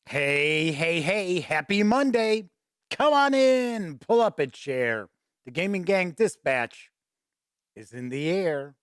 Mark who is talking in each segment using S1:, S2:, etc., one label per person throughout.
S1: Hey, hey, hey, happy Monday. Come on in, pull up a chair. The Gaming Gang Dispatch is in the air.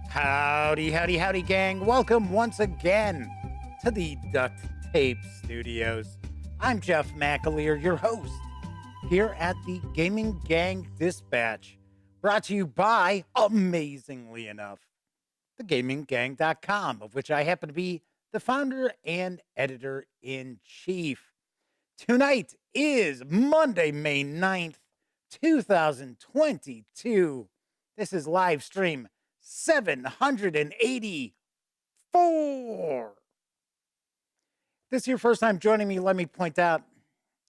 S1: Howdy, howdy, howdy, gang. Welcome once again to the Duct Tape Studios. I'm Jeff McAleer, your host, here at the Gaming Gang Dispatch, brought to you by, amazingly enough, thegaminggang.com, of which I happen to be the founder and editor-in-chief. Tonight is Monday, May 9th, 2022. This is live stream 784. If this is your first time joining me, let me point out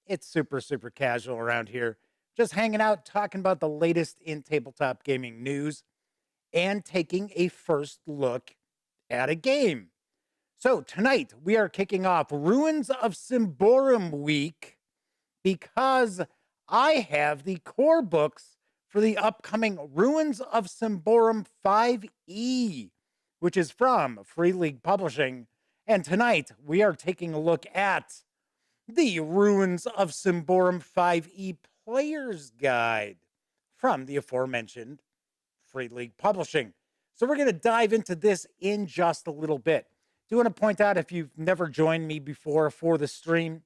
S1: it's super casual around here. Just hanging out, talking about the latest in tabletop gaming news and taking a first look at a game. So tonight we are kicking off Ruins of Symbaroum week because I have the core books for the upcoming Ruins of Symbaroum 5e, which is from Free League Publishing. And tonight we are taking a look at the Ruins of Symbaroum 5e Player's Guide from the aforementioned Free League Publishing. So we're going to dive into this in just a little bit. Do want to point out, if you've never joined me before for the stream,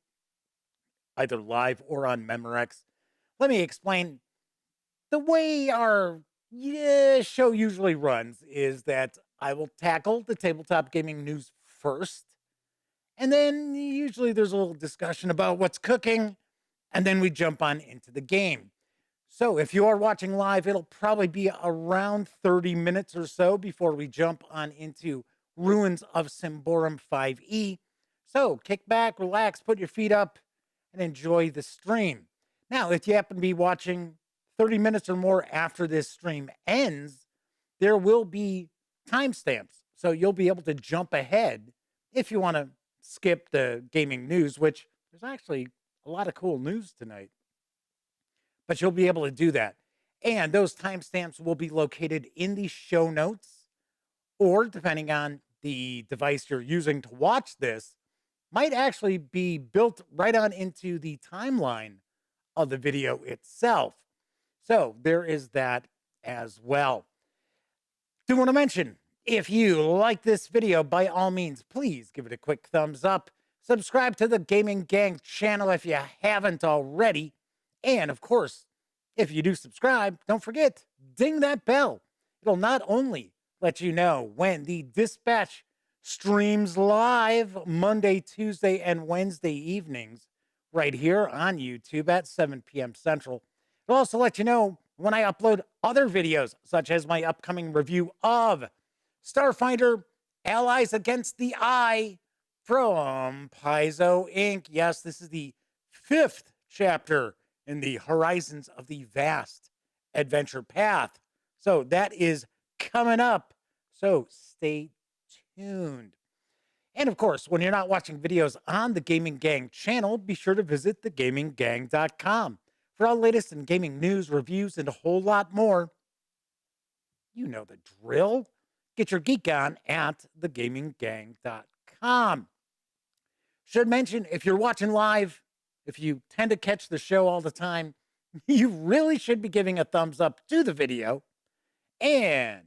S1: either live or on Memorex, let me explain. The way our show usually runs is that I will tackle the tabletop gaming news first, and then usually there's a little discussion about what's cooking, and then we jump on into the game. So if you are watching live, it'll probably be around 30 minutes or so before we jump on into Ruins of Symbaroum 5e. So kick back, relax, put your feet up, and enjoy the stream. Now, if you happen to be watching 30 minutes or more after this stream ends, there will be timestamps. So you'll be able to jump ahead if you want to skip the gaming news, which there's actually a lot of cool news tonight. But you'll be able to do that. And those timestamps will be located in the show notes, or depending on the device you're using to watch this, might actually be built right on into the timeline of the video itself. So there is that as well. Do want to mention, if you like this video, by all means, please give it a quick thumbs up. Subscribe to the Gaming Gang channel if you haven't already. And of course, if you do subscribe, don't forget, ding that bell. It'll not only let you know when the Dispatch streams live Monday, Tuesday, and Wednesday evenings right here on YouTube at 7 p.m. Central. It'll also let you know when I upload other videos, such as my upcoming review of Starfinder Allies Against the Eye from Paizo Inc. Yes, this is the 5th chapter in the Horizons of the Vast adventure path. So that is coming up. So stay tuned. And of course, when you're not watching videos on the Gaming Gang channel, be sure to visit thegaminggang.com for all latest in gaming news, reviews, and a whole lot more. You know the drill. Get your geek on at thegaminggang.com. Should mention, if you're watching live, if you tend to catch the show all the time, you really should be giving a thumbs up to the video. And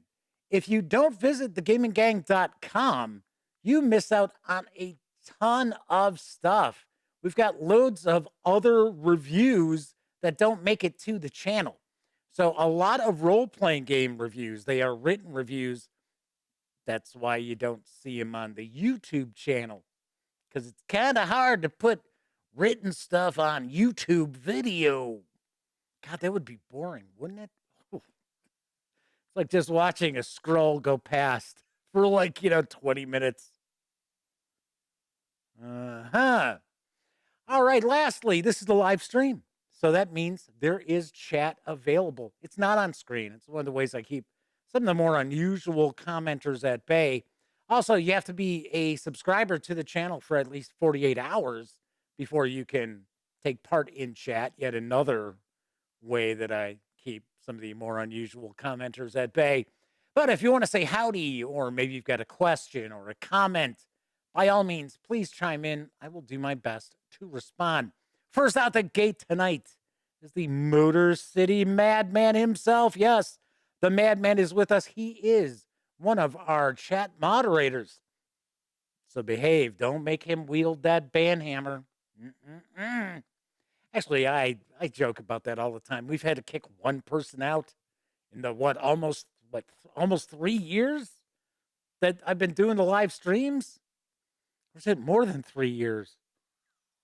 S1: if you don't visit thegaminggang.com, you miss out on a ton of stuff. We've got loads of other reviews that don't make it to the channel. So a lot of role-playing game reviews, they are written reviews. That's why you don't see them on the YouTube channel, because it's kind of hard to put written stuff on YouTube video. God, that would be boring, wouldn't it? It's like just watching a scroll go past for like, 20 minutes. Uh-huh. All right, lastly, this is the live stream. So that means there is chat available. It's not on screen. It's one of the ways I keep some of the more unusual commenters at bay. Also, you have to be a subscriber to the channel for at least 48 hours before you can take part in chat. Yet another way that I keep some of the more unusual commenters at bay. But if you want to say howdy, or maybe you've got a question or a comment, by all means, please chime in. I will do my best to respond. First out the gate tonight is the Motor City Madman himself. Yes, the Madman is with us. He is one of our chat moderators. So behave. Don't make him wield that banhammer. Actually, I joke about that all the time. We've had to kick one person out in the almost 3 years that I've been doing the live streams. Or is it more than 3 years?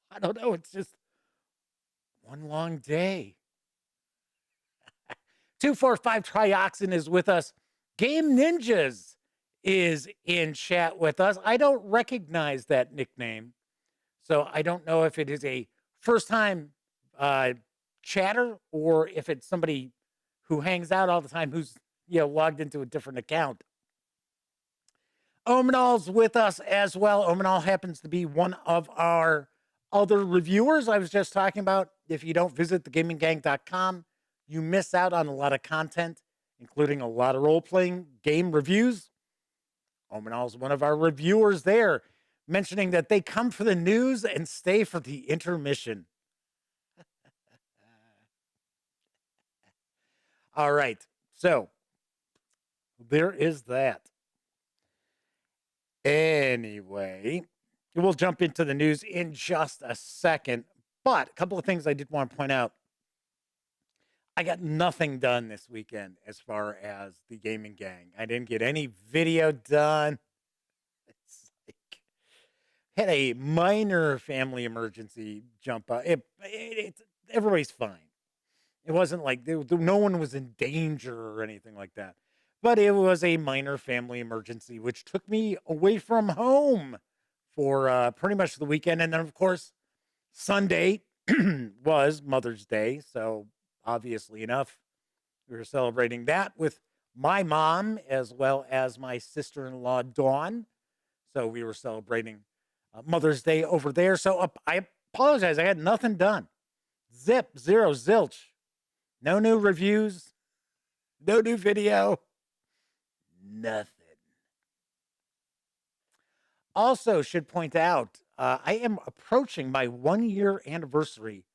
S1: I don't know. It's just one long day. 245 Trioxin is with us. Game Ninjas is in chat with us. I don't recognize that nickname, so I don't know if it is a first-time chatter or if it's somebody who hangs out all the time who's logged into a different account. Omenal's with us as well. Omenal happens to be one of our other reviewers I was just talking about. If you don't visit thegaminggang.com, you miss out on a lot of content, including a lot of role-playing game reviews. Omenal's one of our reviewers there, mentioning that they come for the news and stay for the intermission. All right, so there is that. Anyway, we'll jump into the news in just a second, but a couple of things I did want to point out. I got nothing done this weekend as far as the gaming gang. I didn't get any video done. It's like, had a minor family emergency jump up. Everybody's fine. It wasn't like no one was in danger or anything like that. But it was a minor family emergency, which took me away from home for pretty much the weekend. And then, of course, Sunday was Mother's Day. So obviously enough, we were celebrating that with my mom as well as my sister-in-law, Dawn. So we were celebrating Mother's Day over there. So I apologize. I had nothing done. Zip, zero, zilch. No new reviews. No new video. Nothing. Also, should point out, I am approaching my 1-year anniversary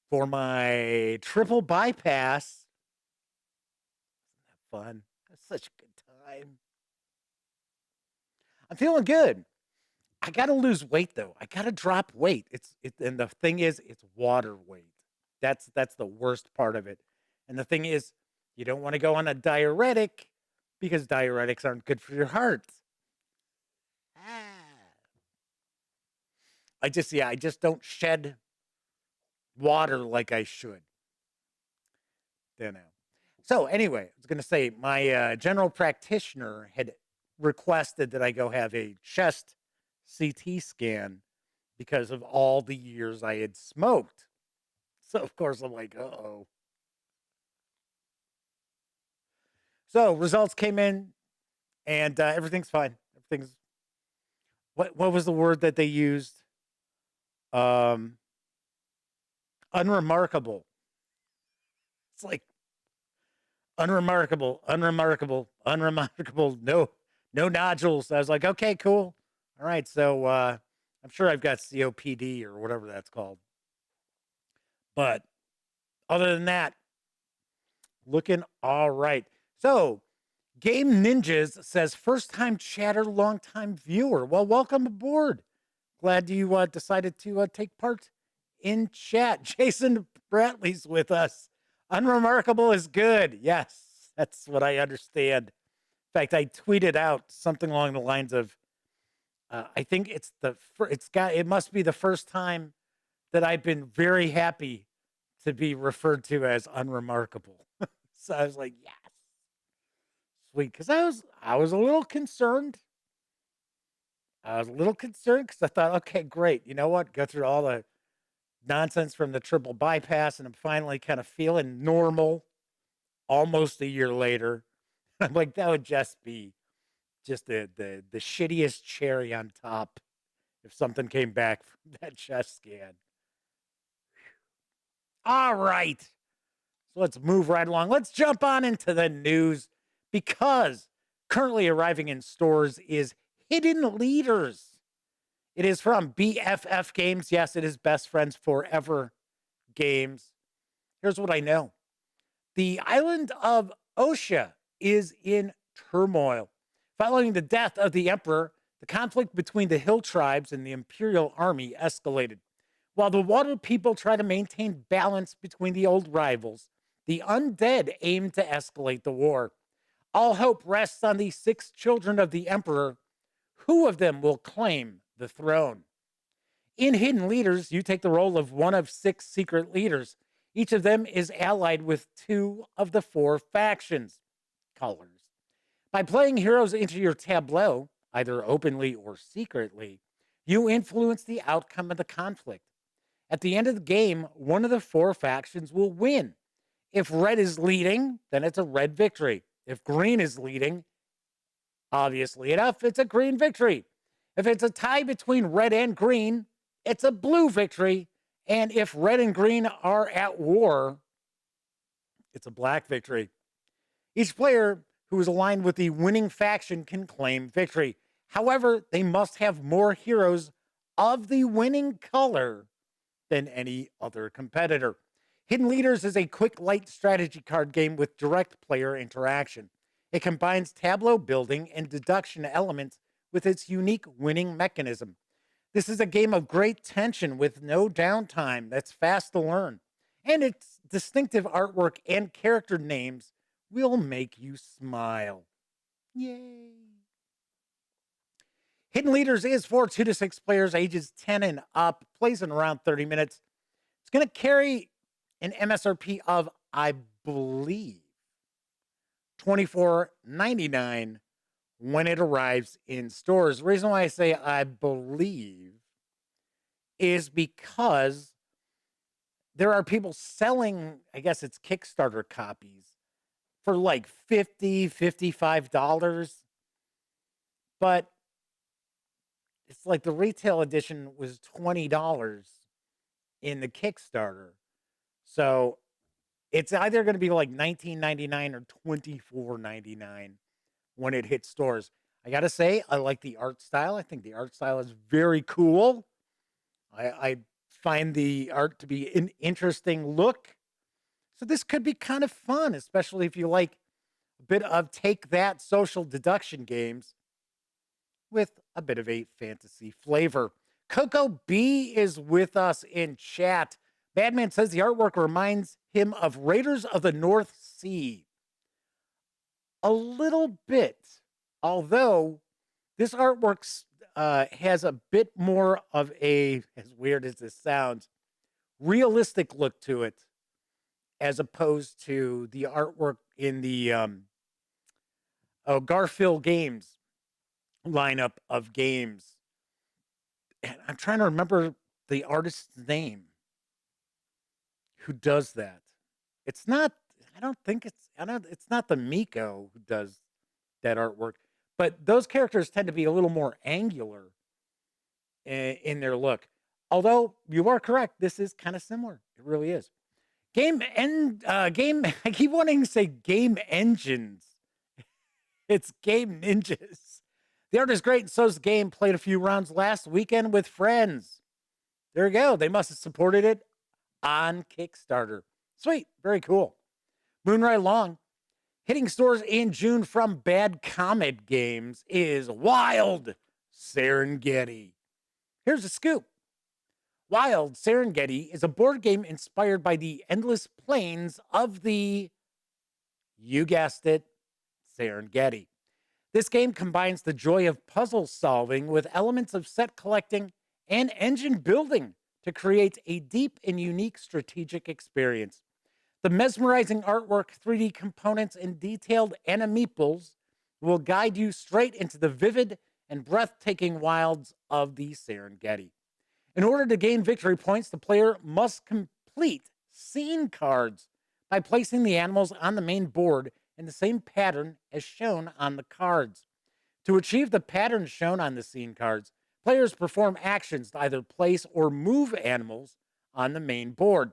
S1: for my triple bypass. Isn't that fun? That's such a good time. I'm feeling good. I got to lose weight though. I got to drop weight. And the thing is, it's water weight. That's the worst part of it. And the thing is, you don't want to go on a diuretic because diuretics aren't good for your heart. I just don't shed water like I should. Don't know. So anyway, I was going to say my general practitioner had requested that I go have a chest CT scan because of all the years I had smoked. So of course I'm like, uh-oh. So results came in and everything's fine. Everything's what was the word that they used? Unremarkable. It's like unremarkable. No nodules. I was like, okay, cool. All right. So I'm sure I've got COPD or whatever that's called. But other than that, looking all right. So Game Ninjas says, first time chatter, long time viewer. Well, welcome aboard. Glad you decided to take part in chat. Jason Bradley's with us. Unremarkable is good. Yes, that's what I understand. In fact, I tweeted out something along the lines of, I think it must be the first time that I've been very happy to be referred to as unremarkable. So I was like, yes, Sweet, because I was a little concerned. I was a little concerned because I thought, okay, great. You know what? Go through all the nonsense from the triple bypass, and I'm finally kind of feeling normal almost a year later. I'm like, that would just be just the shittiest cherry on top if something came back from that chest scan. All right. So let's move right along. Let's jump on into the news because currently arriving in stores is Hidden Leaders. It is from BFF Games. Yes, it is Best Friends Forever Games. Here's what I know. The island of Osha is in turmoil. Following the death of the emperor, the conflict between the hill tribes and the imperial army escalated. While the water people try to maintain balance between the old rivals, the undead aim to escalate the war. All hope rests on the 6 children of the emperor. Who of them will claim the throne? In Hidden Leaders, you take the role of one of 6 secret leaders. Each of them is allied with 2 of the 4 factions colors. By playing heroes into your tableau, either openly or secretly, you influence the outcome of the conflict. At the end of the game, one of the 4 factions will win. If red is leading, then it's a red victory. If green is leading, obviously enough, it's a green victory. If it's a tie between red and green, it's a blue victory. And if red and green are at war, it's a black victory. Each player who is aligned with the winning faction can claim victory. However, they must have more heroes of the winning color than any other competitor. Hidden Leaders is a quick, light strategy card game with direct player interaction. It combines tableau building and deduction elements with its unique winning mechanism. This is a game of great tension with no downtime that's fast to learn. And its distinctive artwork and character names will make you smile. Yay. Hidden Leaders is for 2 to 6 players, ages 10 and up, plays in around 30 minutes. It's going to carry an MSRP of, I believe, $24.99 when it arrives in stores. The reason why I say I believe is because there are people selling, I guess it's Kickstarter copies for like $50, $55. But it's like the retail edition was $20 in the Kickstarter. So it's either going to be like $19.99 or $24.99 when it hits stores. I got to say, I like the art style. I think the art style is very cool. I find the art to be an interesting look. So this could be kind of fun, especially if you like a bit of take that social deduction games with a bit of a fantasy flavor. Coco B is with us in chat. Badman says the artwork reminds him of Raiders of the North Sea. A little bit, although this artwork has a bit more of a, as weird as this sounds, realistic look to it, as opposed to the artwork in the Garfield Games lineup of games. And I'm trying to remember the artist's name who does that. It's not, it's not the Miko who does that artwork, but those characters tend to be a little more angular in their look. Although you are correct, this is kind of similar. It really is. I keep wanting to say Game Engines. It's Game Ninjas. The art is great, and so is the game. Played a few rounds last weekend with friends. There you go. They must have supported it on Kickstarter. Sweet. Very cool. Moving right along. Hitting stores in June from Bad Comet Games is Wild Serengeti. Here's a scoop. Wild Serengeti is a board game inspired by the endless plains of the, you guessed it, Serengeti. This game combines the joy of puzzle solving with elements of set collecting and engine building to create a deep and unique strategic experience. The mesmerizing artwork, 3D components, and detailed animeeples will guide you straight into the vivid and breathtaking wilds of the Serengeti. In order to gain victory points, the player must complete scene cards by placing the animals on the main board in the same pattern as shown on the cards. To achieve the pattern shown on the scene cards, players perform actions to either place or move animals on the main board.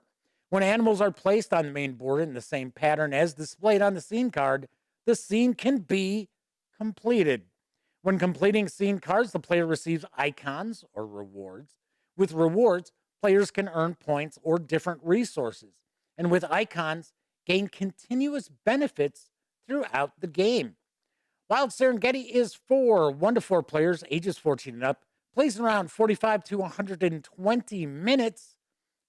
S1: When animals are placed on the main board in the same pattern as displayed on the scene card, the scene can be completed. When completing scene cards, the player receives icons or rewards. With rewards, players can earn points or different resources. And with icons, gain continuous benefits throughout the game. Wild Serengeti is for 1 to 4 players, ages 14 and up, plays in around 45 to 120 minutes.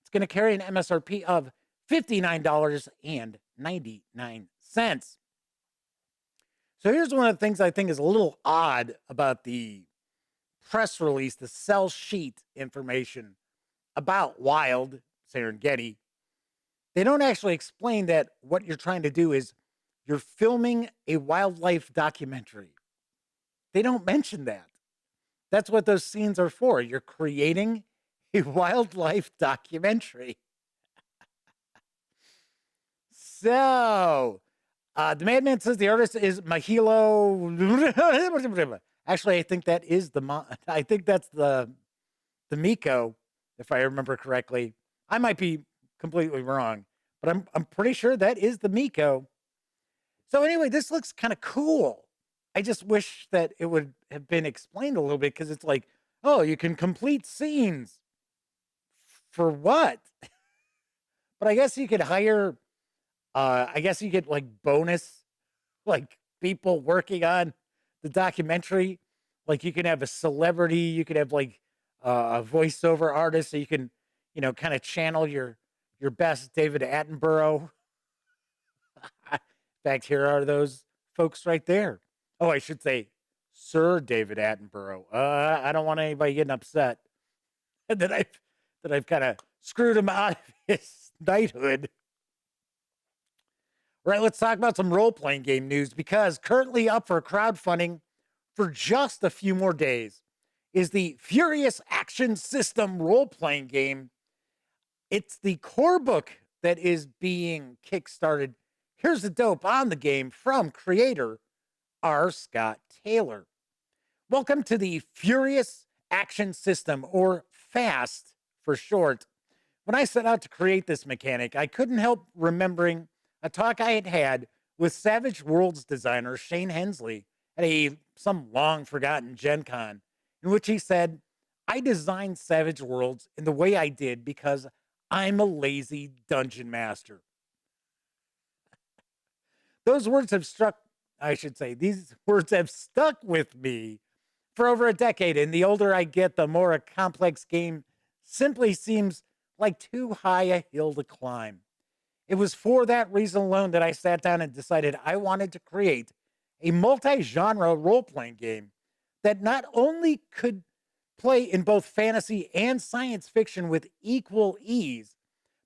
S1: It's going to carry an MSRP of $59.99. So here's one of the things I think is a little odd about the press release, the sell sheet information about Wild Serengeti. They don't actually explain that what you're trying to do is you're filming a wildlife documentary. They don't mention that. That's what those scenes are for. You're creating a wildlife documentary. So, the Madman says the artist is Mahilo. Actually, I think that is I think that's the Miko, if I remember correctly. I might be completely wrong, but I'm pretty sure that is the Miko. So anyway, this looks kind of cool. I just wish that it would have been explained a little bit, because it's like, oh, you can complete scenes. For what? But I guess you could hire, I guess you get like bonus, like people working on the documentary. Like you can have a celebrity, you could have like a voiceover artist, so you can, kind of channel your best David Attenborough. In fact, here are those folks right there. Oh, I should say Sir David Attenborough. I don't want anybody getting upset that I've kind of screwed him out of his knighthood. All right, let's talk about some role-playing game news, because currently up for crowdfunding for just a few more days is the Furious Action System role-playing game. It's the core book that is being kickstarted. Here's the dope on the game from creator R. Scott Taylor. Welcome to the Furious Action System, or FAST for short. When I set out to create this mechanic, I couldn't help remembering a talk I had had with Savage Worlds designer Shane Hensley at some long-forgotten Gen Con, in which he said, I designed Savage Worlds in the way I did because I'm a lazy dungeon master. These words have stuck with me for over a decade, and the older I get, the more a complex game simply seems like too high a hill to climb. It was for that reason alone that I sat down and decided I wanted to create a multi-genre role-playing game that not only could play in both fantasy and science fiction with equal ease,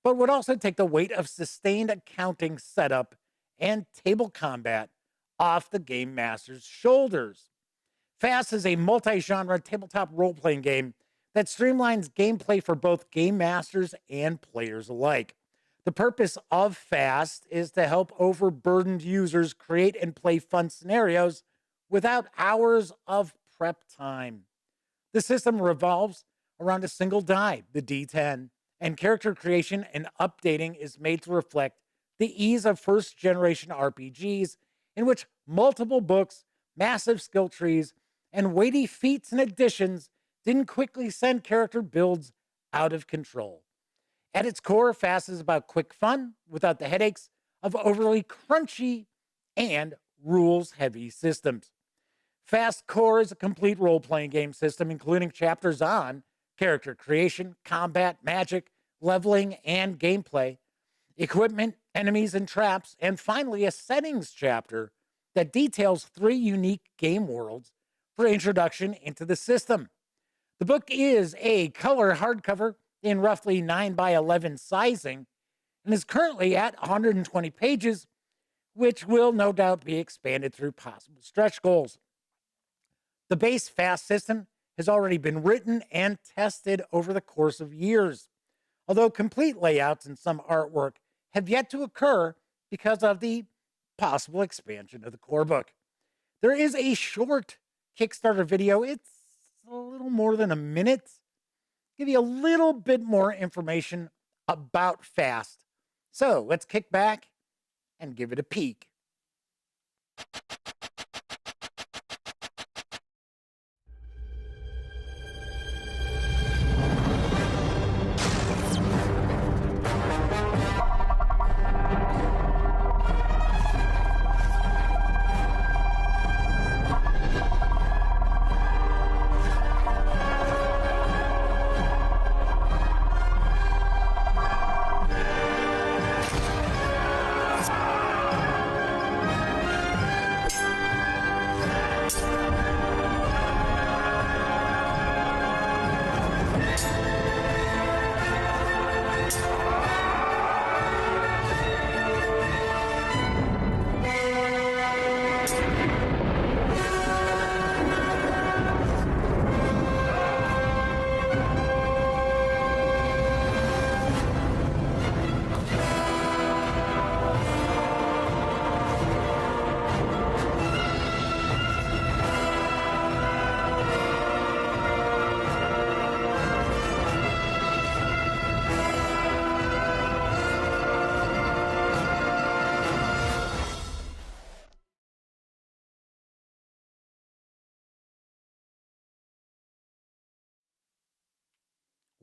S1: but would also take the weight of sustained accounting setup and table combat off the game master's shoulders. FAST is a multi-genre tabletop role-playing game that streamlines gameplay for both game masters and players alike. The purpose of FAST is to help overburdened users create and play fun scenarios without hours of prep time. The system revolves around a single die, the D10, and character creation and updating is made to reflect the ease of first-generation RPGs, in which multiple books, massive skill trees, and weighty feats and additions didn't quickly send character builds out of control. At its core, FAST is about quick fun without the headaches of overly crunchy and rules-heavy systems. FAST Core is a complete role-playing game system, including chapters on character creation, combat, magic, leveling, and gameplay, equipment, enemies, and traps, and finally a settings chapter that details 3 unique game worlds for introduction into the system. The book is a color hardcover in roughly 9 by 11 sizing and is currently at 120 pages which will no doubt be expanded through possible stretch goals. The base fast system has already been written and tested over the course of years, although complete layouts and some artwork have yet to occur because of the possible expansion of the core book. There is a short Kickstarter video. It's a little more than a minute. Give you a little bit more information about Fast. So let's kick back and give it a peek.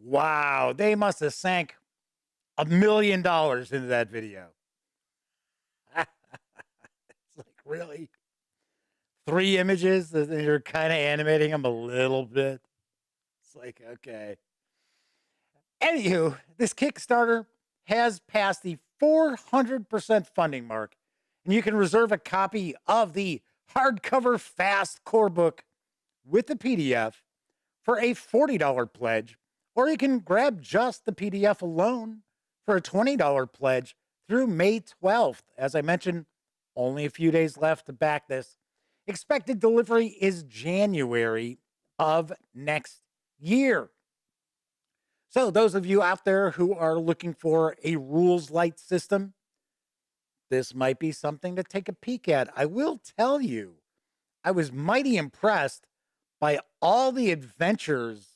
S1: Wow, they must have sank $1 million into that video. It's like, really? 3 images that you're kind of animating them a little bit. It's like, okay. Anywho, this Kickstarter has passed the 400% funding mark, and you can reserve a copy of the hardcover Fast core book with the PDF for a $40 pledge, or you can grab just the PDF alone for a $20 pledge through May 12th. As I mentioned, only a few days left to back this. Expected delivery is January of next year. So those of you out there who are looking for a rules light system, this might be something to take a peek at. I will tell you, I was mighty impressed by all the adventures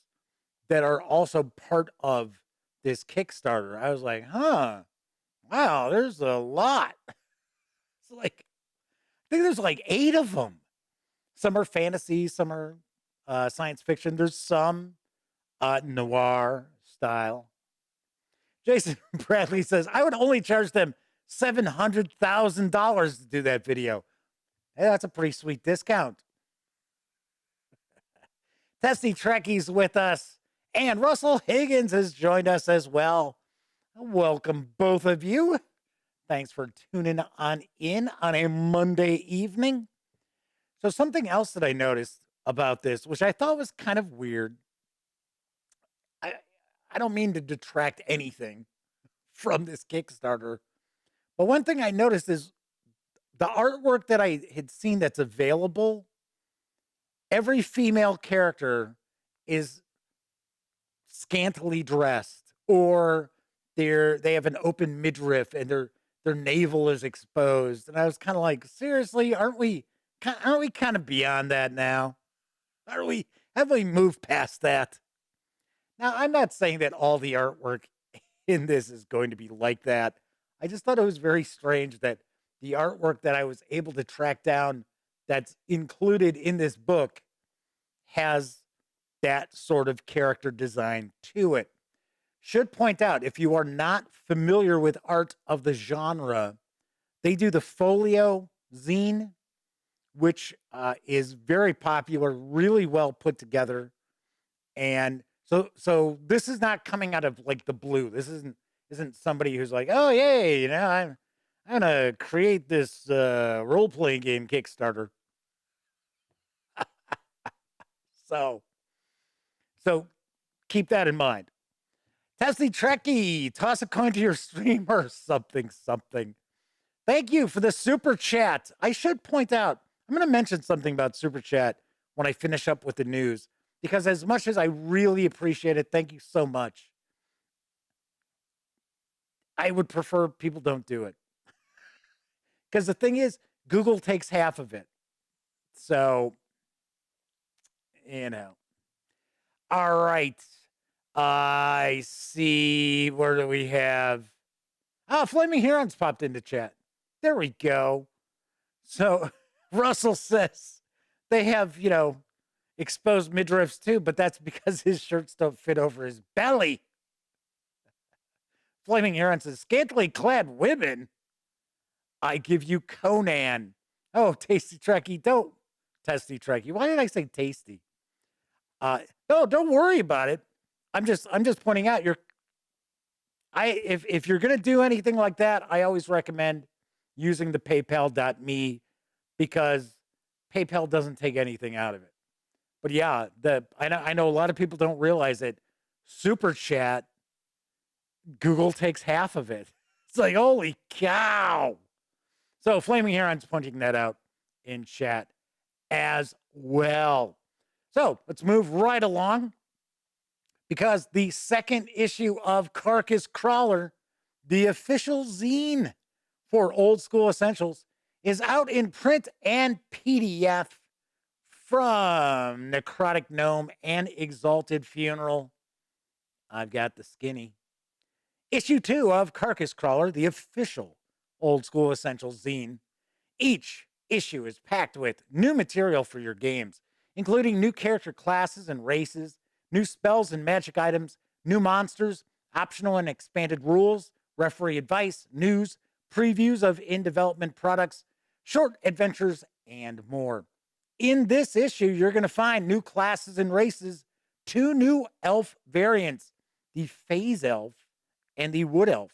S1: that are also part of this Kickstarter. I was like, wow, there's a lot. It's like, I think there's like 8 of them. Some are fantasy, some are science fiction. There's some noir style. Jason Bradley says, I would only charge them $700,000 to do that video. Hey, that's a pretty sweet discount. Testy Trekkie's with us, and Russell Higgins has joined us as well. Welcome, both of you. Thanks for tuning on in on a Monday evening. So something else that I noticed about this, which I thought was kind of weird, I don't mean to detract anything from this Kickstarter, but one thing I noticed is the artwork that I had seen that's available, every female character is scantily dressed, or they have an open midriff and their navel is exposed. And I was kind of like, seriously, aren't we kind of beyond that now? Have we moved past that? Now, I'm not saying that all the artwork in this is going to be like that. I just thought it was very strange that the artwork that I was able to track down that's included in this book has that sort of character design to it. Should point out, if you are not familiar with art of the genre, they do the folio zine, which is very popular, really well put together. And so this is not coming out of like the blue. This isn't somebody who's like, oh yay, you know, I'm gonna create this role-playing game Kickstarter. So keep that in mind. Tessie Trekkie, toss a coin to your stream or something. Thank you for the super chat. I should point out, I'm going to mention something about super chat when I finish up with the news, because as much as I really appreciate it, thank you so much. I would prefer people don't do it. Because the thing is, Google takes half of it. So, you know. All right. I see. Where do we have? Oh, Flaming Herons popped into chat. There we go. So Russell says they have, exposed midriffs too, but that's because his shirts don't fit over his belly. Flaming Heron says, scantily clad women. I give you Conan. Oh, Tasty Trekkie. Don't Testy Trekkie. Why did I say tasty? No, don't worry about it. I'm just pointing out if you're gonna do anything like that, I always recommend using the PayPal.me, because PayPal doesn't take anything out of it. But yeah, I know a lot of people don't realize that Super Chat, Google takes half of it. It's like, holy cow. So Flaming Heron's pointing that out in chat as well. So let's move right along, because the second issue of Carcass Crawler, the official zine for Old School Essentials, is out in print and PDF from Necrotic Gnome and Exalted Funeral. I've got the skinny. Issue 2 of Carcass Crawler, the official Old School Essentials zine. Each issue is packed with new material for your games, including new character classes and races, new spells and magic items, new monsters, optional and expanded rules, referee advice, news, previews of in-development products, short adventures, and more. In this issue, you're going to find new classes and races, 2 new elf variants, the Phase Elf and the Wood Elf,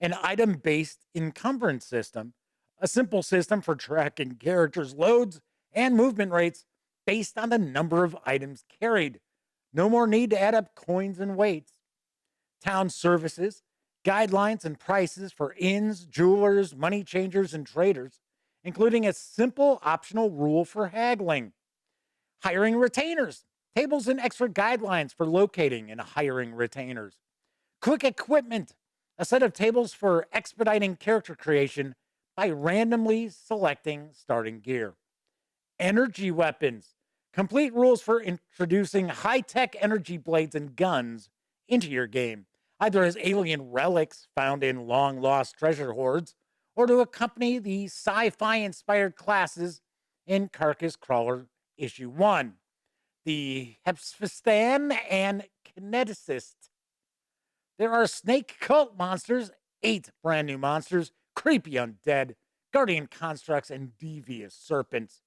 S1: an item-based encumbrance system, a simple system for tracking characters' loads and movement rates based on the number of items carried. No more need to add up coins and weights. Town services, guidelines and prices for inns, jewelers, money changers, and traders, including a simple optional rule for haggling. Hiring retainers, tables and extra guidelines for locating and hiring retainers. Quick equipment, a set of tables for expediting character creation by randomly selecting starting gear. Energy weapons, complete rules for introducing high-tech energy blades and guns into your game, either as alien relics found in long-lost treasure hoards, or to accompany the sci-fi inspired classes in Carcass Crawler Issue 1. The Hepspistan and Kineticist. There are snake cult monsters, 8 brand new monsters, creepy undead, guardian constructs, and devious serpents.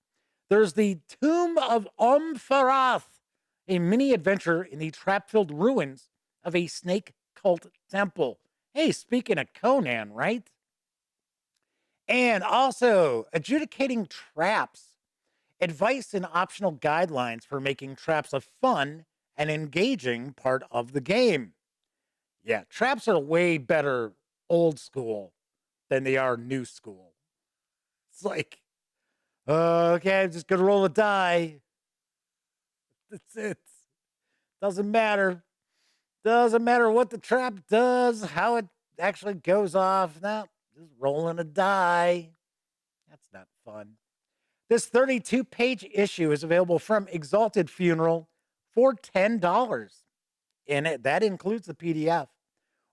S1: There's the Tomb of Omfarath, a mini adventure in the trap-filled ruins of a snake cult temple. Hey, speaking of Conan, right? And also, adjudicating traps, advice and optional guidelines for making traps a fun and engaging part of the game. Yeah, traps are way better old school than they are new school. It's like, okay, I'm just gonna roll a die. That's it. Doesn't matter. Doesn't matter what the trap does, how it actually goes off. No, just rolling a die. That's not fun. This 32-page issue is available from Exalted Funeral for $10. And that includes the PDF.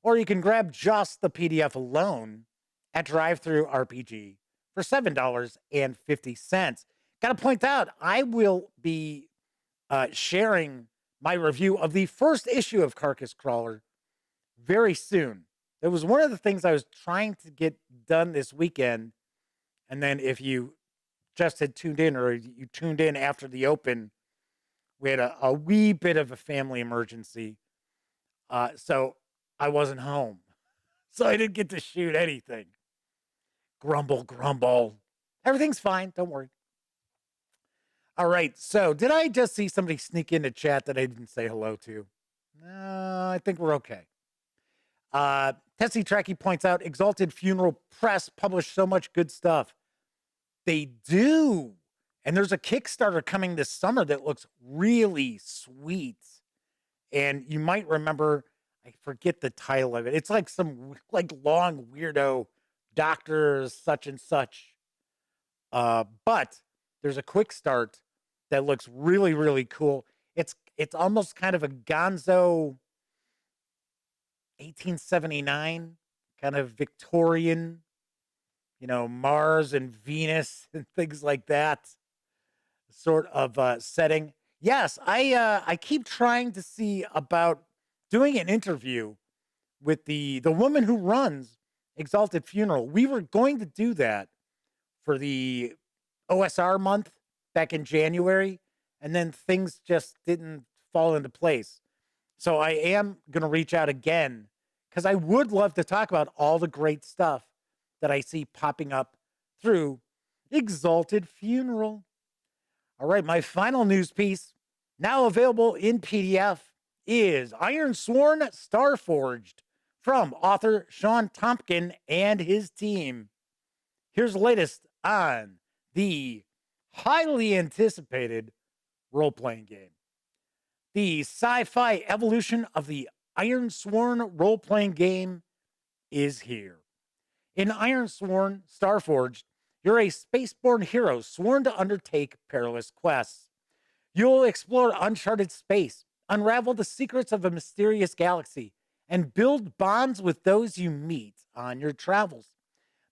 S1: Or you can grab just the PDF alone at Drive-Thru RPG for $7.50. Got to point out, I will be sharing my review of the first issue of Carcass Crawler very soon. It was one of the things I was trying to get done this weekend. And then if you just had tuned in, or you tuned in after the open, we had a wee bit of a family emergency. So I wasn't home. So I didn't get to shoot anything. Grumble, grumble. Everything's fine. Don't worry. All right. So did I just see somebody sneak into chat that I didn't say hello to? No, I think we're okay. Tessie Tracky points out Exalted Funeral Press published so much good stuff. They do. And there's a Kickstarter coming this summer that looks really sweet. And you might remember, I forget the title of it. It's like some like long weirdo doctor such and such. But there's a quick start that looks really, really cool. It's almost kind of a gonzo 1879 kind of Victorian, Mars and Venus and things like that sort of setting. Yes, I keep trying to see about doing an interview with the woman who runs Exalted Funeral. We were going to do that for the OSR month back in January, and then things just didn't fall into place. So I am going to reach out again because I would love to talk about all the great stuff that I see popping up through Exalted Funeral. All right, my final news piece, now available in PDF, is Ironsworn Starforged from author Shawn Tomkin and his team. Here's the latest on the highly anticipated role-playing game. The sci-fi evolution of the Ironsworn role-playing game is here. In Ironsworn Starforged, you're a spaceborne hero sworn to undertake perilous quests. You'll explore uncharted space, unravel the secrets of a mysterious galaxy, and build bonds with those you meet on your travels.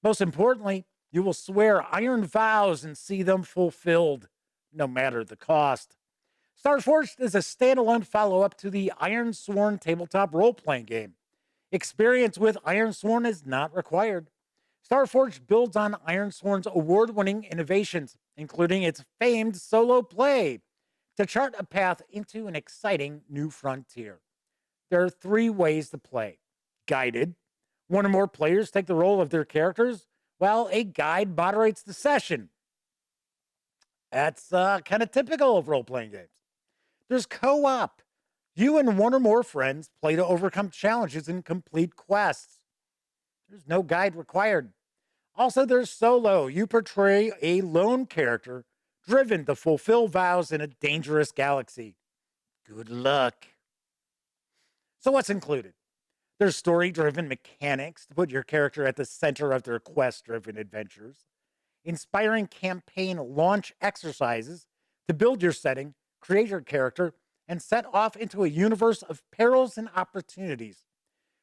S1: Most importantly, you will swear iron vows and see them fulfilled, no matter the cost. Starforged is a standalone follow-up to the Ironsworn tabletop role-playing game. Experience with Ironsworn is not required. Starforged builds on Ironsworn's award-winning innovations, including its famed solo play, to chart a path into an exciting new frontier. There are 3 ways to play. Guided. One or more players take the role of their characters, while a guide moderates the session. That's kind of typical of role-playing games. There's co-op. You and one or more friends play to overcome challenges and complete quests. There's no guide required. Also, there's solo. You portray a lone character driven to fulfill vows in a dangerous galaxy. Good luck. So what's included? There's story-driven mechanics to put your character at the center of their quest-driven adventures. Inspiring campaign launch exercises to build your setting, create your character, and set off into a universe of perils and opportunities.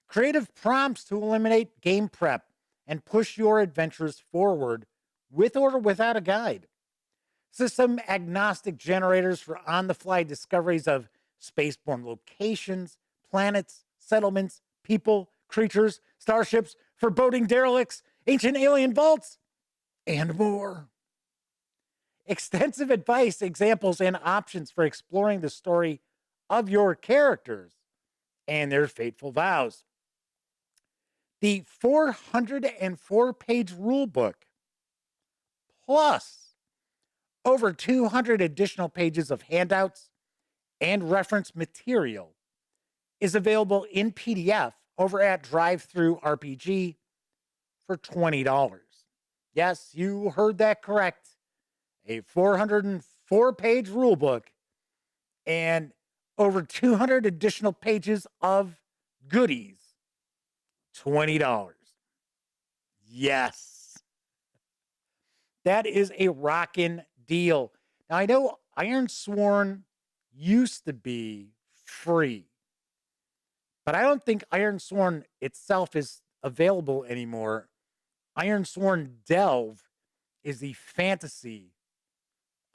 S1: Creative prompts to eliminate game prep and push your adventures forward with or without a guide. System agnostic generators for on-the-fly discoveries of spaceborne locations, planets, settlements, people, creatures, starships, foreboding derelicts, ancient alien vaults, and more. Extensive advice, examples, and options for exploring the story of your characters and their fateful vows. The 404-page rulebook, plus over 200 additional pages of handouts and reference material, is available in PDF over at Drive-Thru RPG for $20. Yes, you heard that correct. A 404-page rulebook and over 200 additional pages of goodies. $20. Yes. That is a rockin' deal. Now, I know Ironsworn used to be free, but I don't think Ironsworn itself is available anymore. Ironsworn Delve is the fantasy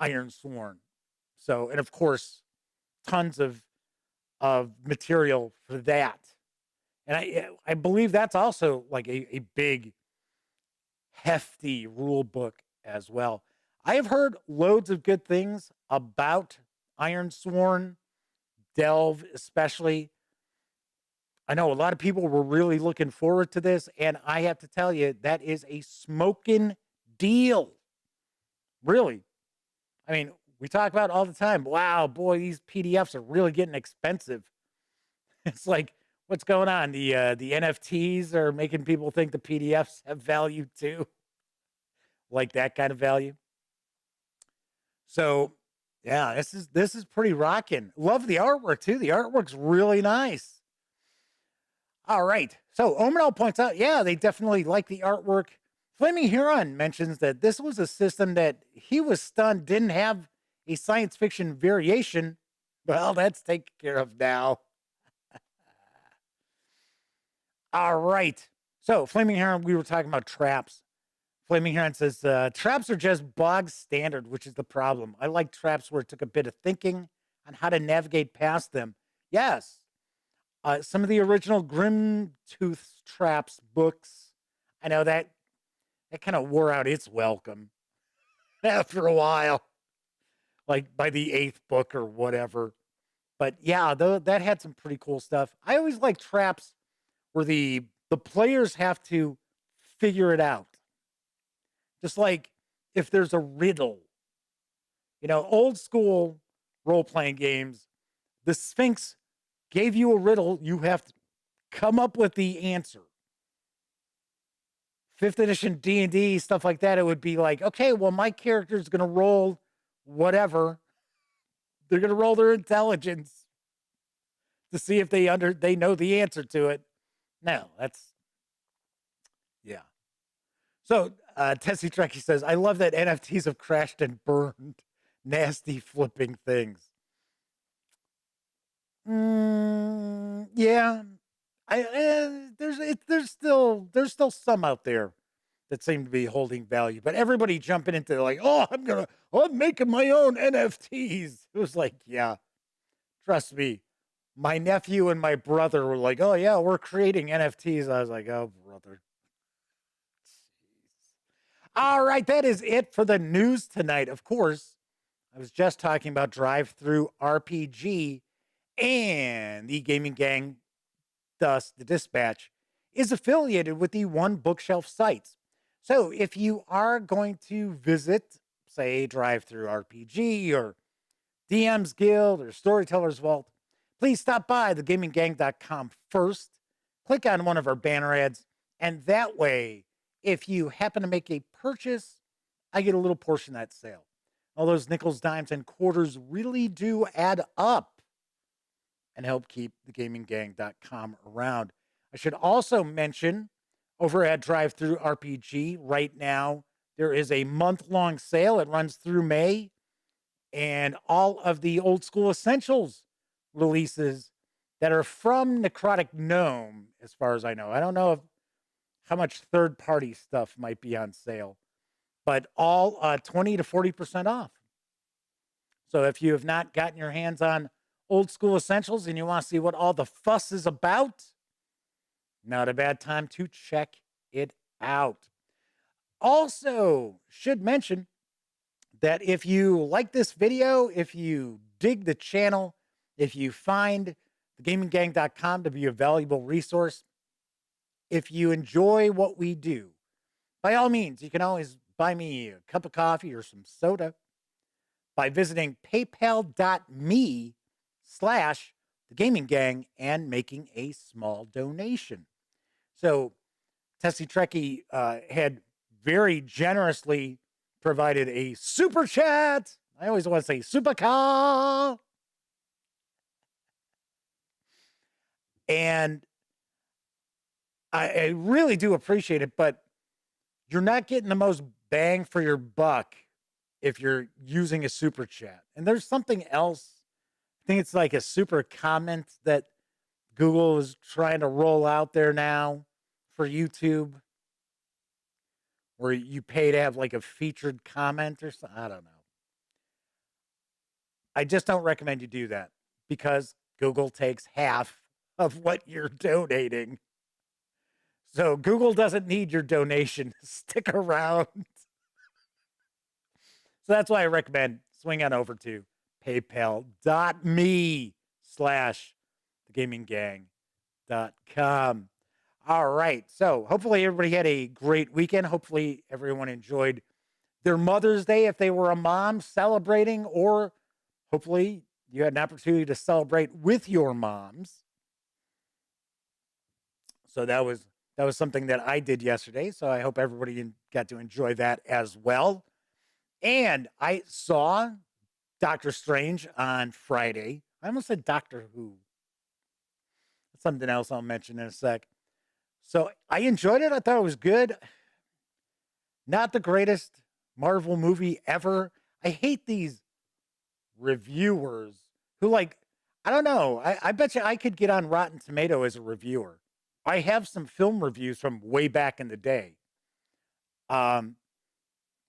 S1: Ironsworn. So, and of course, tons of material for that. And I believe that's also like a big, hefty rule book as well. I have heard loads of good things about Ironsworn Delve, especially. I know a lot of people were really looking forward to this, and I have to tell you, that is a smoking deal. Really. I mean, we talk about it all the time. Wow, boy, these PDFs are really getting expensive. It's like, What's going on? The NFTs are making people think the PDFs have value too, like that kind of value. So, yeah, this is pretty rocking. Love the artwork too. The artwork's really nice. All right. So Omenal points out, yeah, they definitely like the artwork. Flaming Huron mentions that this was a system that he was stunned didn't have a science fiction variation. Well, that's taken care of now. All right. So Flaming Heron, we were talking about traps. Flaming Heron says, traps are just bog standard, which is the problem. I like traps where it took a bit of thinking on how to navigate past them. Yes. Some of the original Grim Tooth traps books, I know that kind of wore out its welcome after a while, like by the 8th book or whatever. But yeah, though that had some pretty cool stuff. I always like traps where the players have to figure it out. Just like if there's a riddle, old school role playing games, the Sphinx gave you a riddle, you have to come up with the answer. 5th edition D&D, stuff like that, it would be like, okay, well, my character's going to roll whatever. They're going to roll their intelligence to see if they know the answer to it. No, yeah. So Tessie Trekkie says, I love that NFTs have crashed and burned. Nasty flipping things. Yeah. There's still some out there that seem to be holding value, but everybody jumping into like, oh, I'm making my own NFTs. It was like, yeah, trust me. My nephew and my brother were like, oh yeah, we're creating NFTs. I was like, oh brother. All right, that is it for the news tonight. Of course, I was just talking about Drive-Through RPG, and the Gaming Gang, thus the Dispatch, is affiliated with the One Bookshelf sites. So if you are going to visit, say, Drive-Through RPG or DM's Guild or Storyteller's Vault, please stop by thegaminggang.com first, click on one of our banner ads, and that way, if you happen to make a purchase, I get a little portion of that sale. All those nickels, dimes, and quarters really do add up and help keep thegaminggang.com around. I should also mention over at Drive-Through RPG right now, there is a month-long sale. It runs through May, and all of the Old School Essentials releases that are from Necrotic Gnome, as far as I know. I don't know how much third-party stuff might be on sale, but all 20 to 40% off. So if you have not gotten your hands on Old School Essentials and you want to see what all the fuss is about, not a bad time to check it out. Also, should mention that if you like this video, if you dig the channel, if you find thegaminggang.com to be a valuable resource, if you enjoy what we do, by all means, you can always buy me a cup of coffee or some soda by visiting paypal.me/thegaminggang and making a small donation. So Tessie Trekkie had very generously provided a super chat. I always want to say super call. And I really do appreciate it, but you're not getting the most bang for your buck if you're using a super chat. And there's something else. I think it's like a super comment that Google is trying to roll out there now for YouTube, where you pay to have like a featured comment or something. I don't know. I just don't recommend you do that because Google takes half of what you're donating. So Google doesn't need your donation. Stick around. So that's why I recommend swing on over to paypal.me/thegaminggang.com. All right. So hopefully everybody had a great weekend. Hopefully everyone enjoyed their Mother's Day if they were a mom celebrating, or hopefully you had an opportunity to celebrate with your moms. So that was something that I did yesterday. So I hope everybody got to enjoy that as well. And I saw Doctor Strange on Friday. I almost said Doctor Who. Something else I'll mention in a sec. So I enjoyed it. I thought it was good. Not the greatest Marvel movie ever. I hate these reviewers who like, I don't know. I bet you I could get on Rotten Tomato as a reviewer. I have some film reviews from way back in the day. Um,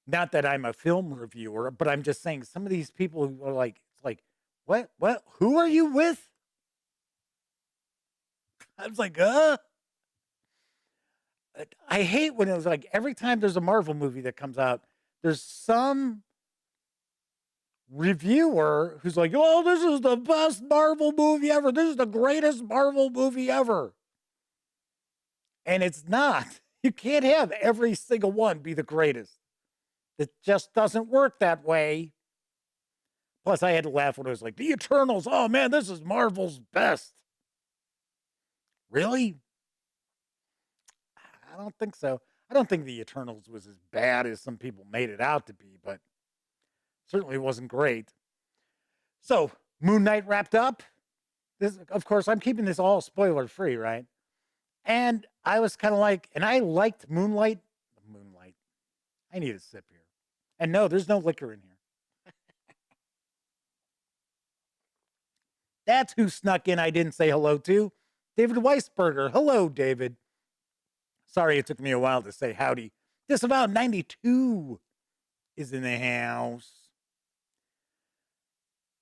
S1: Not that I'm a film reviewer, but I'm just saying some of these people who are like, it's like, what, who are you with? I was like, I hate when it was like every time there's a Marvel movie that comes out, there's some reviewer who's like, oh, this is the best Marvel movie ever. This is the greatest Marvel movie ever. And it's not. You can't have every single one be the greatest. It just doesn't work that way. Plus, I had to laugh when it was like, the Eternals. Oh, man, this is Marvel's best. Really? I don't think so. I don't think the Eternals was as bad as some people made it out to be, but certainly wasn't great. So, Moon Knight wrapped up. This, of course, I'm keeping this all spoiler free, right? And I was kind of like, and I liked Moonlight. I need a sip here. And no, there's no liquor in here. That's who snuck in I didn't say hello to. David Weisberger. Hello, David. Sorry it took me a while to say howdy. Disavow 92 is in the house.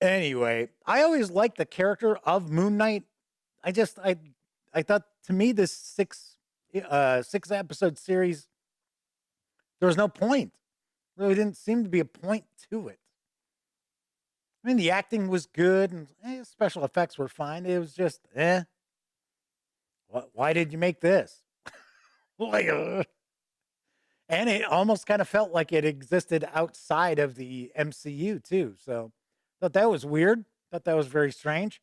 S1: Anyway, I always liked the character of Moon Knight. I thought, to me, this six episode series, there was no point. Really didn't seem to be a point to it. I mean, the acting was good and special effects were fine. It was just, why did you make this? Like, and it almost kind of felt like it existed outside of the MCU too. So thought that was weird. Thought that was very strange.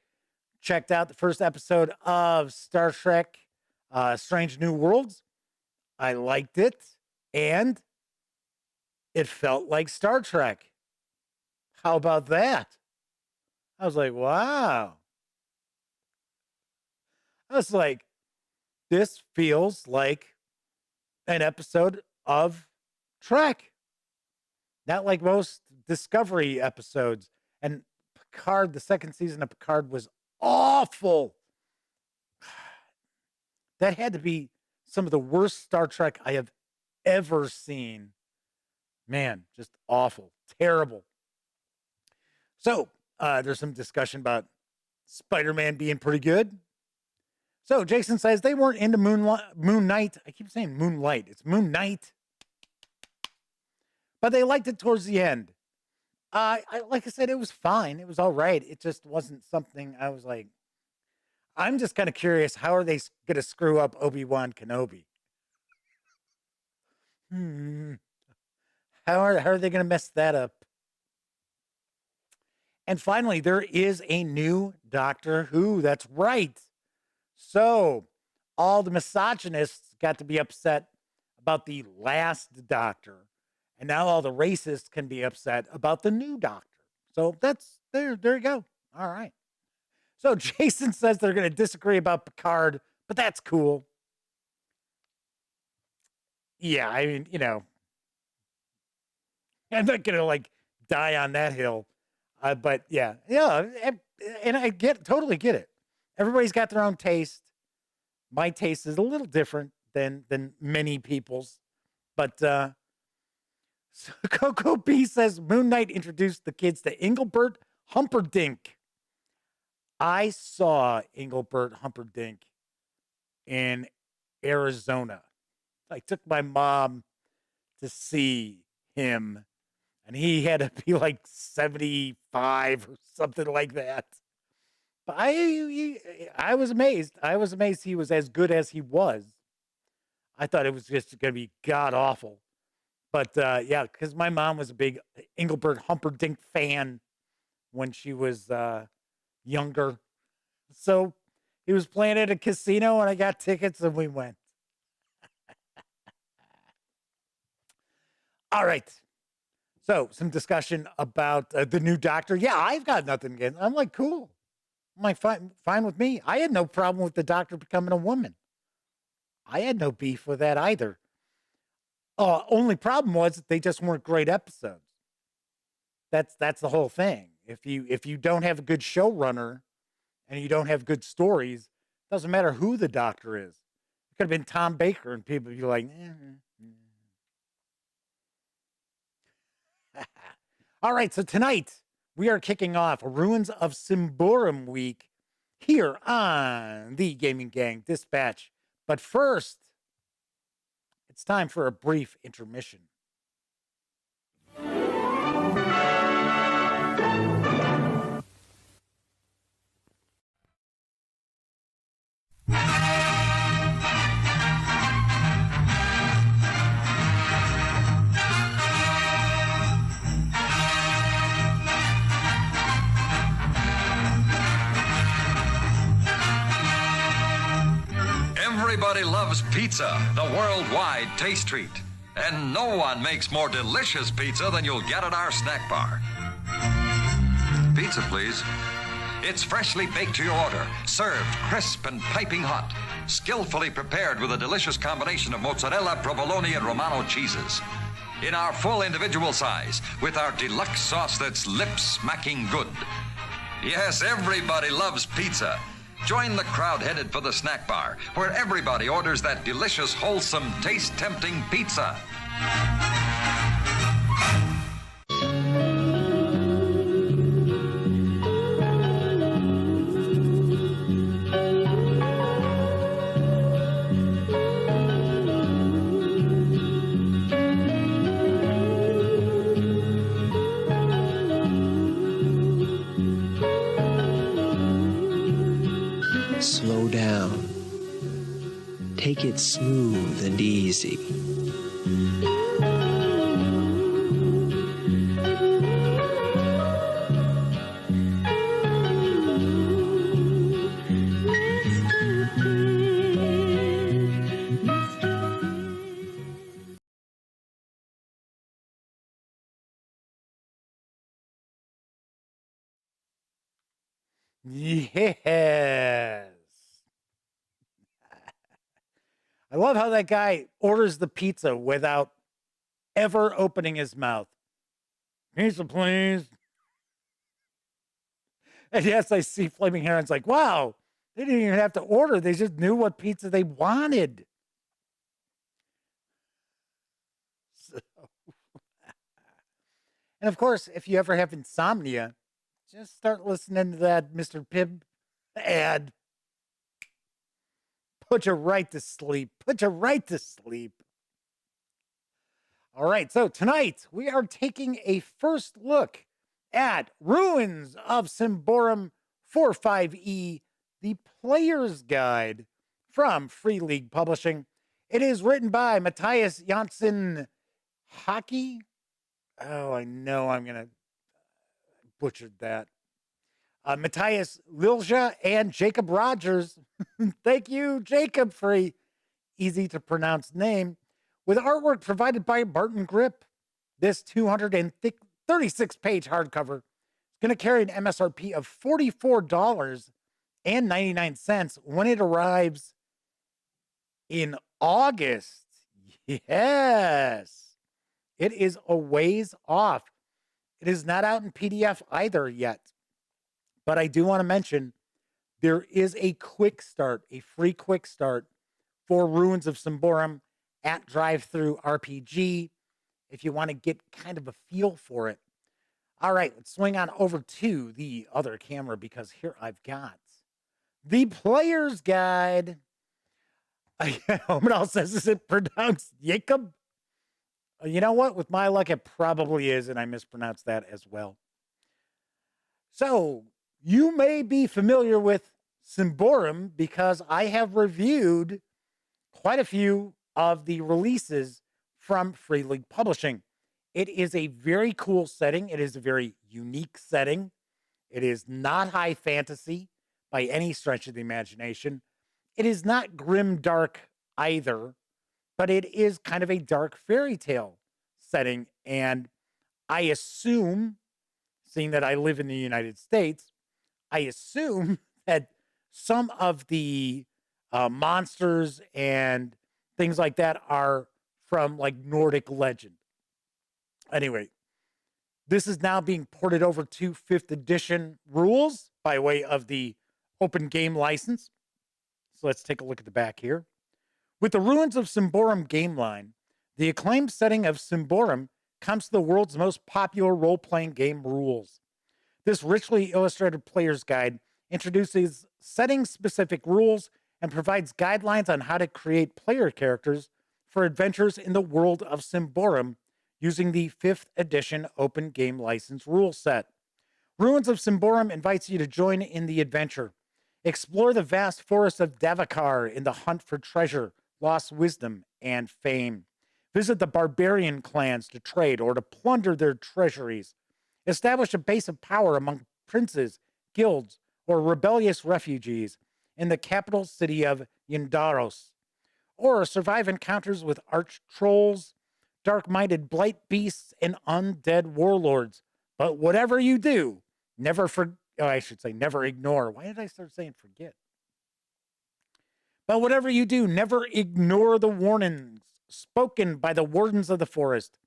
S1: Checked out the first episode of Star Trek Strange New Worlds. I liked it. And it felt like Star Trek. How about that? I was like, wow. I was like, this feels like an episode of Trek. Not like most Discovery episodes. And Picard, the second season of Picard was awful. That had to be some of the worst Star Trek I have ever seen. Man, just awful, terrible. So there's some discussion about Spider-Man being pretty good. So Jason says they weren't into Moon Knight. I keep saying Moonlight. It's Moon Knight. But they liked it towards the end. Like I said, it was fine. It was all right. It just wasn't something I was like, I'm just kind of curious. How are they going to screw up Obi-Wan Kenobi? How are they going to mess that up? And finally, there is a new Doctor Who. That's right. So all the misogynists got to be upset about the last Doctor. And now all the racists can be upset about the new Doctor. So that's there you go. All right. So Jason says they're going to disagree about Picard, but that's cool. Yeah, I mean, I'm not going to like die on that hill. But yeah, and I totally get it. Everybody's got their own taste. My taste is a little different than many people's, but so Coco B says Moon Knight introduced the kids to Engelbert Humperdinck. I saw Engelbert Humperdinck in Arizona. I took my mom to see him, and he had to be like 75 or something like that. But I was amazed. I was amazed he was as good as he was. I thought it was just going to be god awful. But yeah, because my mom was a big Engelbert Humperdinck fan when she was younger. So He was playing at a casino and I got tickets and we went. All right. So, some discussion about the new Doctor. Yeah, I've got nothing against. I'm like, cool. I'm like, fine with me. I had no problem with the Doctor becoming a woman. I had no beef with that either. Only problem was they just weren't great episodes. That's the whole thing. If you don't have a good showrunner and you don't have good stories, it doesn't matter who the Doctor is. It could have been Tom Baker, and people would be like, All right, so tonight we are kicking off Ruins of Symbaroum week here on the Gaming Gang Dispatch. But first, it's time for a brief intermission.
S2: Everybody loves pizza, the worldwide taste treat. And no one makes more delicious pizza than you'll get at our snack bar. Pizza, please. It's freshly baked to your order, served crisp and piping hot, skillfully prepared with a delicious combination of mozzarella, provolone, and Romano cheeses. In our full individual size, with our deluxe sauce that's lip-smacking good. Yes, everybody loves pizza. Join the crowd headed for the snack bar, where everybody orders that delicious, wholesome, taste-tempting pizza.
S3: Slow down. Take it smooth and easy.
S1: Yes. I love how that guy orders the pizza without ever opening his mouth. Pizza, please. And yes, I see Flaming Heron's like, wow, they didn't even have to order. They just knew what pizza they wanted. So. And of course, if you ever have insomnia, just start listening to that Mr. Pibb ad. Put you right to sleep. Put you right to sleep. All right, so tonight we are taking a first look at Ruins of Symbaroum 45E, the Player's Guide from Free League Publishing. It is written by Matthias Janssen Hockey. Oh, I know I'm going to butcher that. Matthias Lilja and Jacob Rogers. Thank you, Jacob, for a easy to pronounce name. With artwork provided by Barton Grip, this 236-page hardcover is going to carry an MSRP of $44.99 when it arrives in August. Yes, it is a ways off. It is not out in PDF either yet. But I do want to mention there is a quick start, a free quick start for Ruins of Symbaroum at Drive-Thru RPG if you want to get kind of a feel for it. All right, let's swing on over to the other camera because here I've got the Player's Guide. Homenal says, is it pronounced Jacob? You know what? With my luck, it probably is, and I mispronounced that as well. So, you may be familiar with Symbaroum because I have reviewed quite a few of the releases from Free League Publishing. It is a very cool setting. It is a very unique setting. It is not high fantasy, by any stretch of the imagination. It is not grim dark either, but it is kind of a dark fairy tale setting. And I assume, seeing that I live in the United States, I assume that some of the monsters and things like that are from like Nordic legend. Anyway, this is now being ported over to 5th edition rules by way of the open game license. So let's take a look at the back here. With the Ruins of Symbaroum game line, the acclaimed setting of Symbaroum comes to the world's most popular role-playing game rules. This richly illustrated player's guide introduces setting-specific rules and provides guidelines on how to create player characters for adventures in the world of Symbaroum using the 5th edition open game license rule set. Ruins of Symbaroum invites you to join in the adventure. Explore the vast forest of Davakar in the hunt for treasure, lost wisdom, and fame. Visit the barbarian clans to trade or to plunder their treasuries. Establish a base of power among princes, guilds, or rebellious refugees in the capital city of Yndaros. Or survive encounters with arch trolls, dark-minded blight beasts, and undead warlords. But whatever you do, never ignore. Why did I start saying forget? But whatever you do, never ignore the warnings spoken by the wardens of the forest.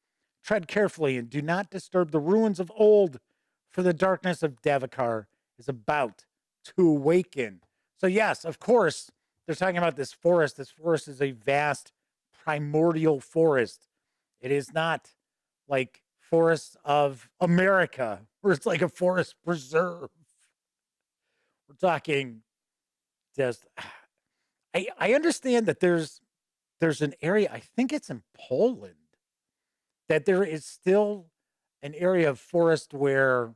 S1: Tread carefully and do not disturb the ruins of old, for the darkness of Davakar is about to awaken. So yes, of course, they're talking about this forest. This forest is a vast primordial forest. It is not like forests of America, where it's like a forest preserve. We're talking just, I understand that there's an area, I think it's in Poland, that there is still an area of forest where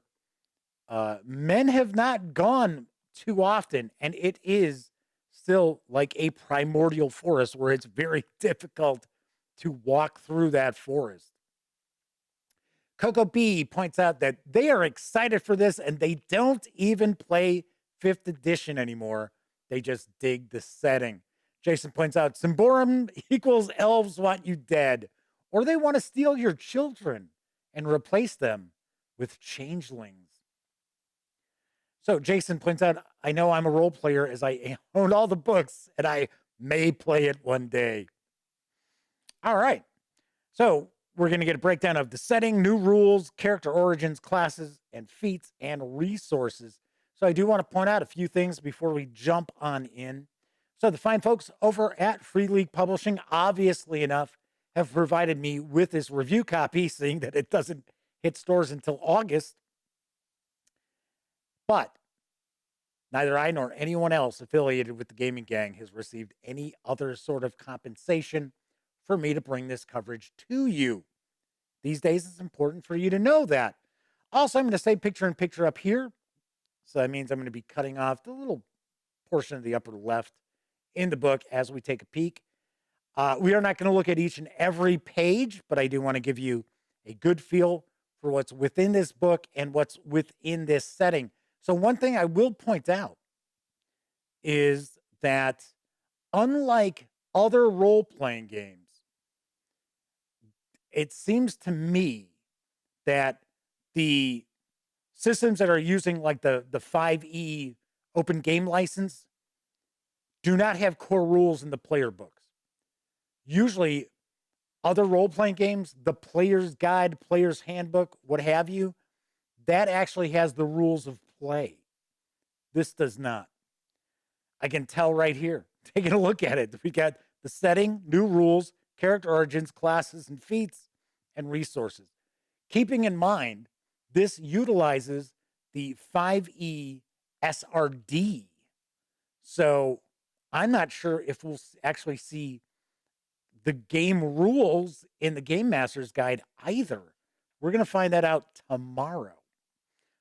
S1: men have not gone too often, and it is still like a primordial forest where it's very difficult to walk through that forest. Coco B points out that they are excited for this and they don't even play 5th edition anymore. They just dig the setting. Jason points out Symbaroum equals elves want you dead, or they want to steal your children and replace them with changelings. So Jason points out, I know I'm a role player as I own all the books and I may play it one day. All right. So we're going to get a breakdown of the setting, new rules, character origins, classes, and feats, and resources. So I do want to point out a few things before we jump on in. So the fine folks over at Free League Publishing, obviously enough, have provided me with this review copy, seeing that it doesn't hit stores until August. But neither I nor anyone else affiliated with the Gaming Gang has received any other sort of compensation for me to bring this coverage to you. These days, it's important for you to know that. Also, I'm going to say picture-in-picture up here. So that means I'm going to be cutting off the little portion of the upper left in the book as we take a peek. We are not going to look at each and every page, but I do want to give you a good feel for what's within this book and what's within this setting. So one thing I will point out is that unlike other role-playing games, it seems to me that the systems that are using like the 5e open game license do not have core rules in the player books. Usually other role-playing games, the player's guide, player's handbook, what have you, that actually has the rules of play. This does not. I can tell right here, taking a look at it. We got the setting, new rules, character origins, classes, and feats, and resources. Keeping in mind, this utilizes the 5e SRD. So I'm not sure if we'll actually see the game rules in the Game Master's Guide either. We're going to find that out tomorrow.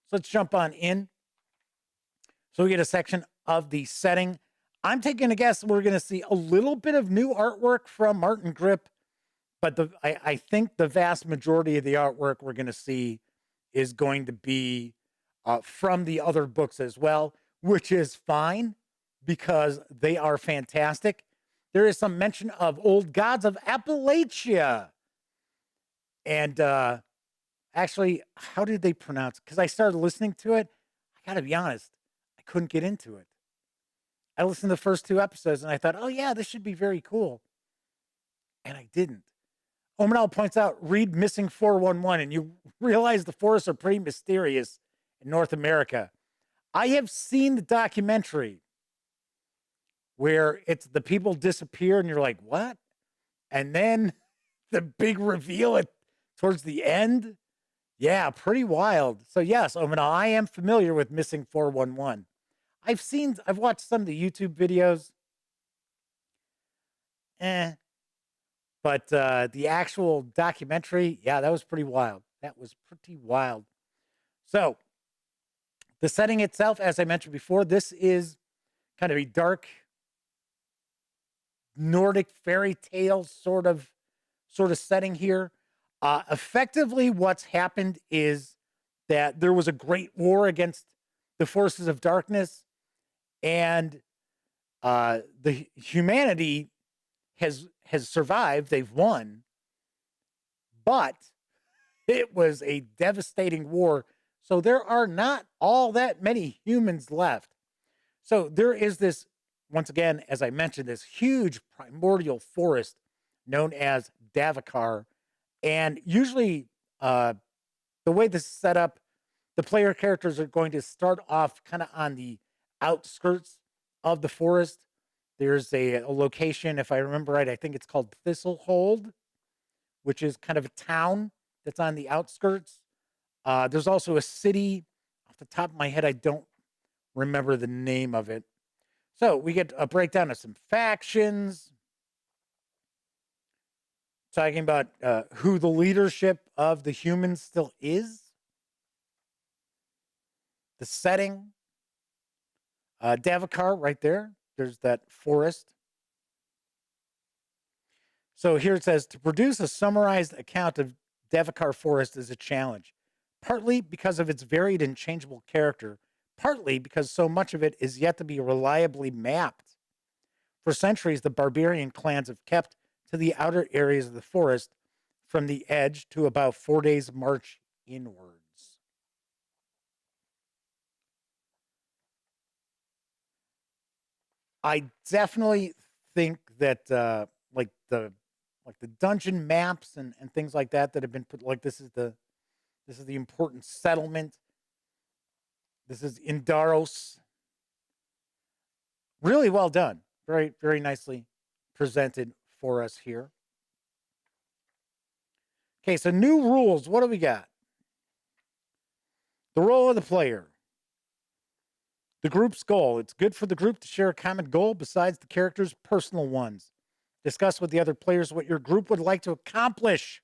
S1: So let's jump on in. So we get a section of the setting. I'm taking a guess we're going to see a little bit of new artwork from Martin Grip, but I think the vast majority of the artwork we're going to see is going to be from the other books as well. which is fine because they are fantastic. There is some mention of old gods of Appalachia. And actually, how did they pronounce it? Because I started listening to it. I got to be honest, I couldn't get into it. I listened to the first 2 episodes and I thought, oh, yeah, this should be very cool. And I didn't. Omanal points out, read Missing 411, and you realize the forests are pretty mysterious in North America. I have seen the documentary where it's the people disappear and you're like, what? And then the big reveal towards the end. Yeah, pretty wild. So yes, Omanal, I am familiar with Missing 411. I've watched some of the YouTube videos. But the actual documentary, yeah, that was pretty wild. That was pretty wild. So the setting itself, as I mentioned before, this is kind of a dark Nordic fairy tale sort of setting here. Effectively, what's happened is that there was a great war against the forces of darkness, and the humanity has survived. They've won, but it was a devastating war. So there are not all that many humans left. So there is this, once again, as I mentioned, this huge primordial forest known as Davakar. And usually the way this is set up, the player characters are going to start off kind of on the outskirts of the forest. There's a location, if I remember right, I think it's called Thistlehold, which is kind of a town that's on the outskirts. There's also a city. Off the top of my head, I don't remember the name of it. So we get a breakdown of some factions, talking about who the leadership of the humans still is, the setting, Davakar right there. There's that forest. So here it says, to produce a summarized account of Davakar Forest is a challenge, partly because of its varied and changeable character, partly because so much of it is yet to be reliably mapped. For centuries, the barbarian clans have kept to the outer areas of the forest from the edge to about 4 days' march inwards. I definitely think that like the dungeon maps and things like that have been put, like this is the important settlement. This is Indaros. Really well done. Very, very nicely presented for us here. Okay, so new rules. What do we got? The role of the player. The group's goal. It's good for the group to share a common goal besides the character's personal ones. Discuss with the other players what your group would like to accomplish.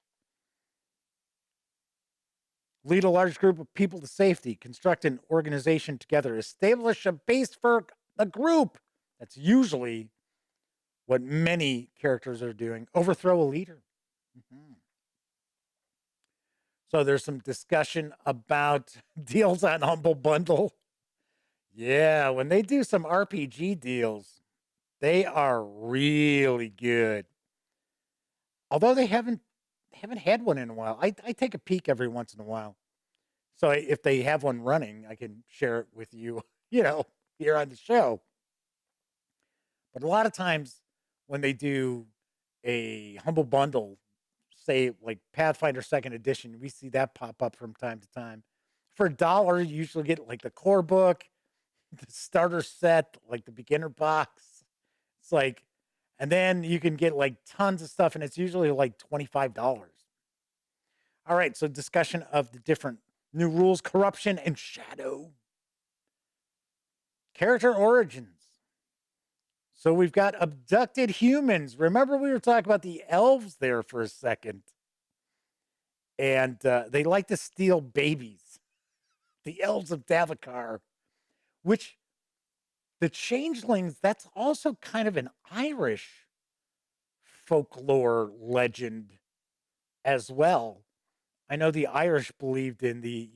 S1: Lead a large group of people to safety. Construct an organization together. Establish a base for the group. That's usually what many characters are doing. Overthrow a leader. Mm-hmm. So there's some discussion about deals on Humble Bundle. Yeah, when they do some RPG deals, they are really good. Although they haven't had one in a while. I take a peek every once in a while. So if they have one running, I can share it with you, here on the show. But a lot of times when they do a Humble Bundle, say like Pathfinder 2nd Edition, we see that pop up from time to time. For $1, you usually get like the core book, the starter set, like the beginner box. It's like, and then you can get like tons of stuff, and it's usually like $25. All right, so discussion of the different new rules: corruption and shadow. Character origins. So we've got abducted humans. Remember, we were talking about the elves there for a second. And they like to steal babies. The elves of Davakar, which the changelings, that's also kind of an Irish folklore legend as well. I know the Irish believed in the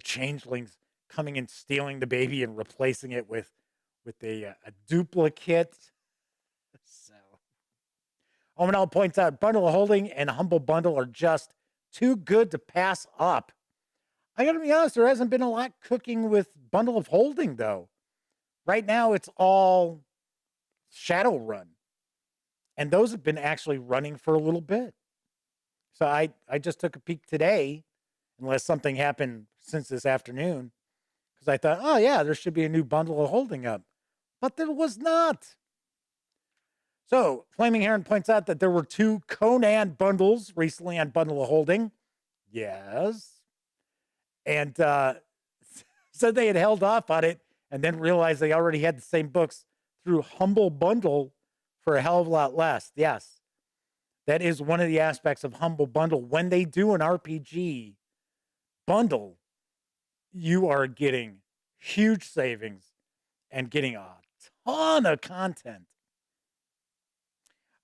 S1: changelings coming and stealing the baby and replacing it with a duplicate. So, Omanel points out Bundle of Holding and Humble Bundle are just too good to pass up. I gotta be honest, there hasn't been a lot cooking with Bundle of Holding, though. Right now, it's all Shadowrun. And those have been actually running for a little bit. So I just took a peek today, unless something happened since this afternoon, because I thought, oh, yeah, there should be a new Bundle of Holding up. But there was not. So Flaming Heron points out that there were 2 Conan bundles recently on Bundle of Holding. Yes. And said they had held off on it and then realized they already had the same books through Humble Bundle for a hell of a lot less. Yes. That is one of the aspects of Humble Bundle. When they do an RPG bundle, you are getting huge savings and getting a ton of content.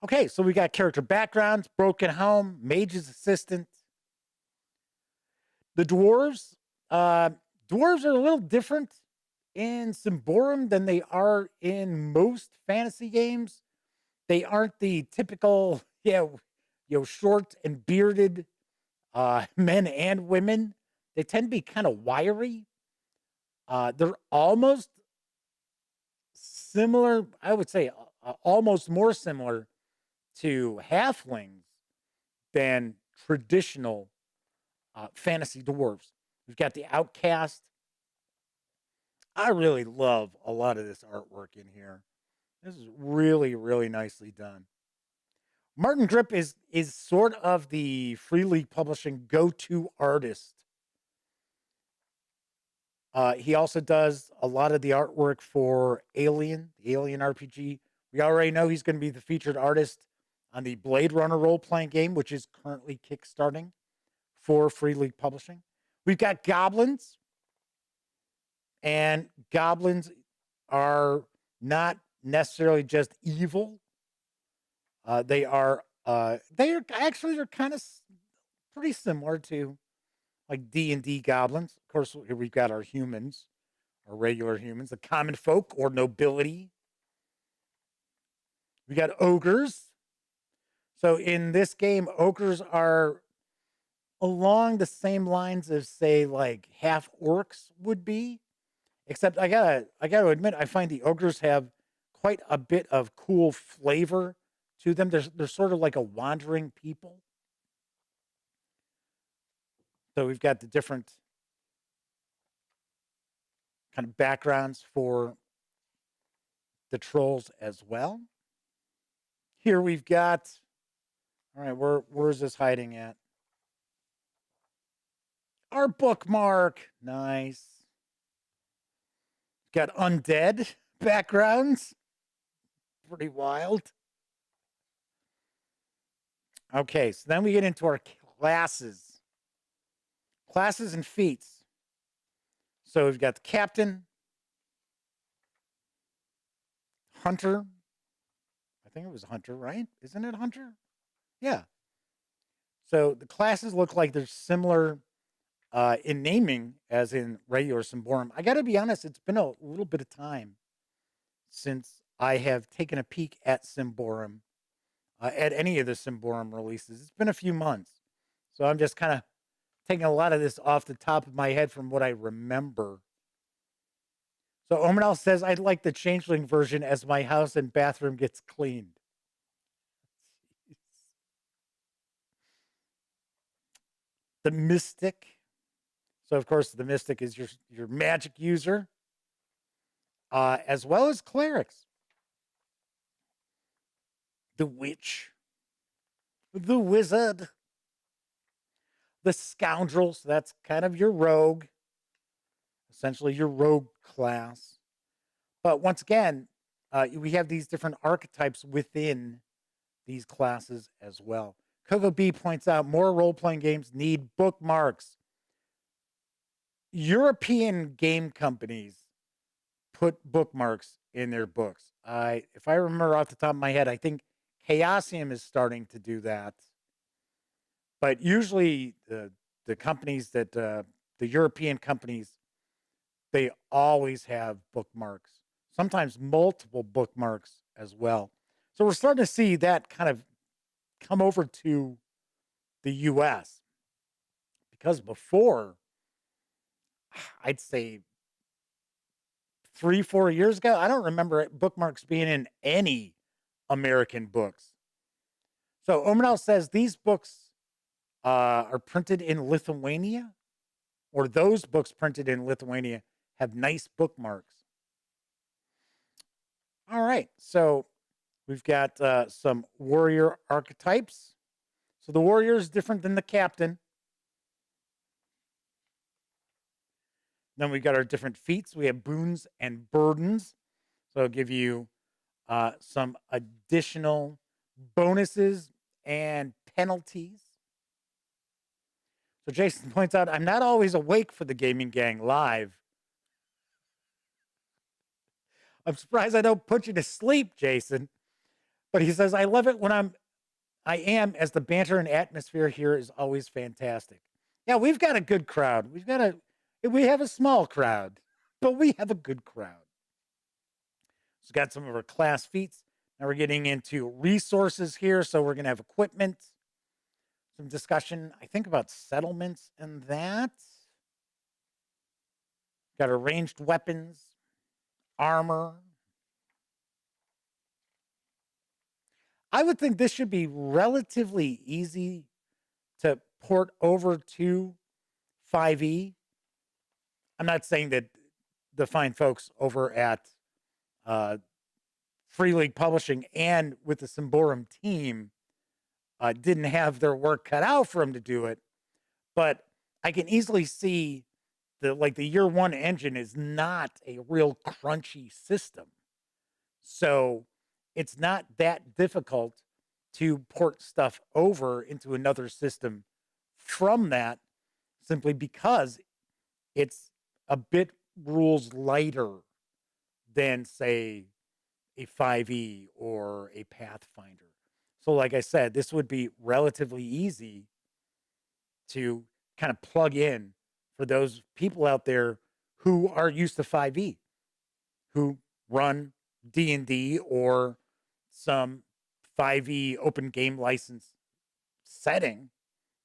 S1: Okay, so we got character backgrounds, Broken Home, Mage's Assistant. The dwarves are a little different in Symbaroum than they are in most fantasy games. They aren't the typical, short and bearded men and women. They tend to be kind of wiry. They're almost similar, I would say, almost more similar to halflings than traditional fantasy dwarves. We've got the outcast. I really love a lot of this artwork in here. This is really, really nicely done. Martin Grip is sort of the Free League Publishing go-to artist. He also does a lot of the artwork for Alien, the Alien RPG. We already know he's going to be the featured artist on the Blade Runner role-playing game, which is currently kickstarting for Free League Publishing. We've got goblins, and goblins are not necessarily just evil. They're kind of pretty similar to like D&D goblins. Of course, here we've got our humans, our regular humans, the common folk or nobility. We got ogres. So in this game, ogres are along the same lines as, say, like half orcs would be. Except I gotta admit, I find the ogres have quite a bit of cool flavor to them. They're sort of like a wandering people. So we've got the different kind of backgrounds for the trolls as well. Here we've got, all right, where's this hiding at? Our bookmark. Nice. Got undead backgrounds. Pretty wild. Okay, so then we get into our classes. Classes and feats. So we've got the captain, hunter. I think it was hunter, right? Isn't it hunter? Yeah. So the classes look like they're similar in naming as in regular Symbaroum. I got to be honest, it's been a little bit of time since I have taken a peek at Symbaroum, at any of the Symbaroum releases. It's been a few months. So I'm just kind of taking a lot of this off the top of my head from what I remember. So Omanel says, I'd like the changeling version as my house and bathroom gets cleaned. The mystic. So, of course, the mystic is your magic user, as well as clerics. The witch. The wizard. The scoundrel. So that's kind of your rogue. Essentially your rogue class. But once again, we have these different archetypes within these classes as well. Coco B points out more role-playing games need bookmarks. European game companies put bookmarks in their books. If I remember off the top of my head, I think Chaosium is starting to do that. But usually the companies that, the European companies they always have bookmarks, sometimes multiple bookmarks as well. So we're starting to see that kind of come over to the US, because before, I'd say 3, 4 years ago, I don't remember bookmarks being in any American books. So Omenal says these books are printed in Lithuania, or those books printed in Lithuania have nice bookmarks. All right, so we've got some warrior archetypes. So the warrior is different than the captain. Then we got our different feats. We have boons and burdens. So it'll give you some additional bonuses and penalties. So Jason points out, I'm not always awake for the Gaming Gang live. I'm surprised I don't put you to sleep, Jason. But he says, I love it when I am, as the banter and atmosphere here is always fantastic. Yeah, we've got a good crowd. We have a small crowd, but we have a good crowd. So got some of our class feats. Now we're getting into resources here. So we're going to have equipment, some discussion, I think, about settlements and that. Got our ranged weapons, armor. I would think this should be relatively easy to port over to 5e. I'm not saying that the fine folks over at Free League Publishing and with the Symbaroum team didn't have their work cut out for them to do it, but I can easily see the year one engine is not a real crunchy system. So it's not that difficult to port stuff over into another system from that, simply because it's a bit rules lighter than, say, a 5e or a Pathfinder. So like I said, this would be relatively easy to kind of plug in for those people out there who are used to 5e, who run D&D or some 5e open game license setting.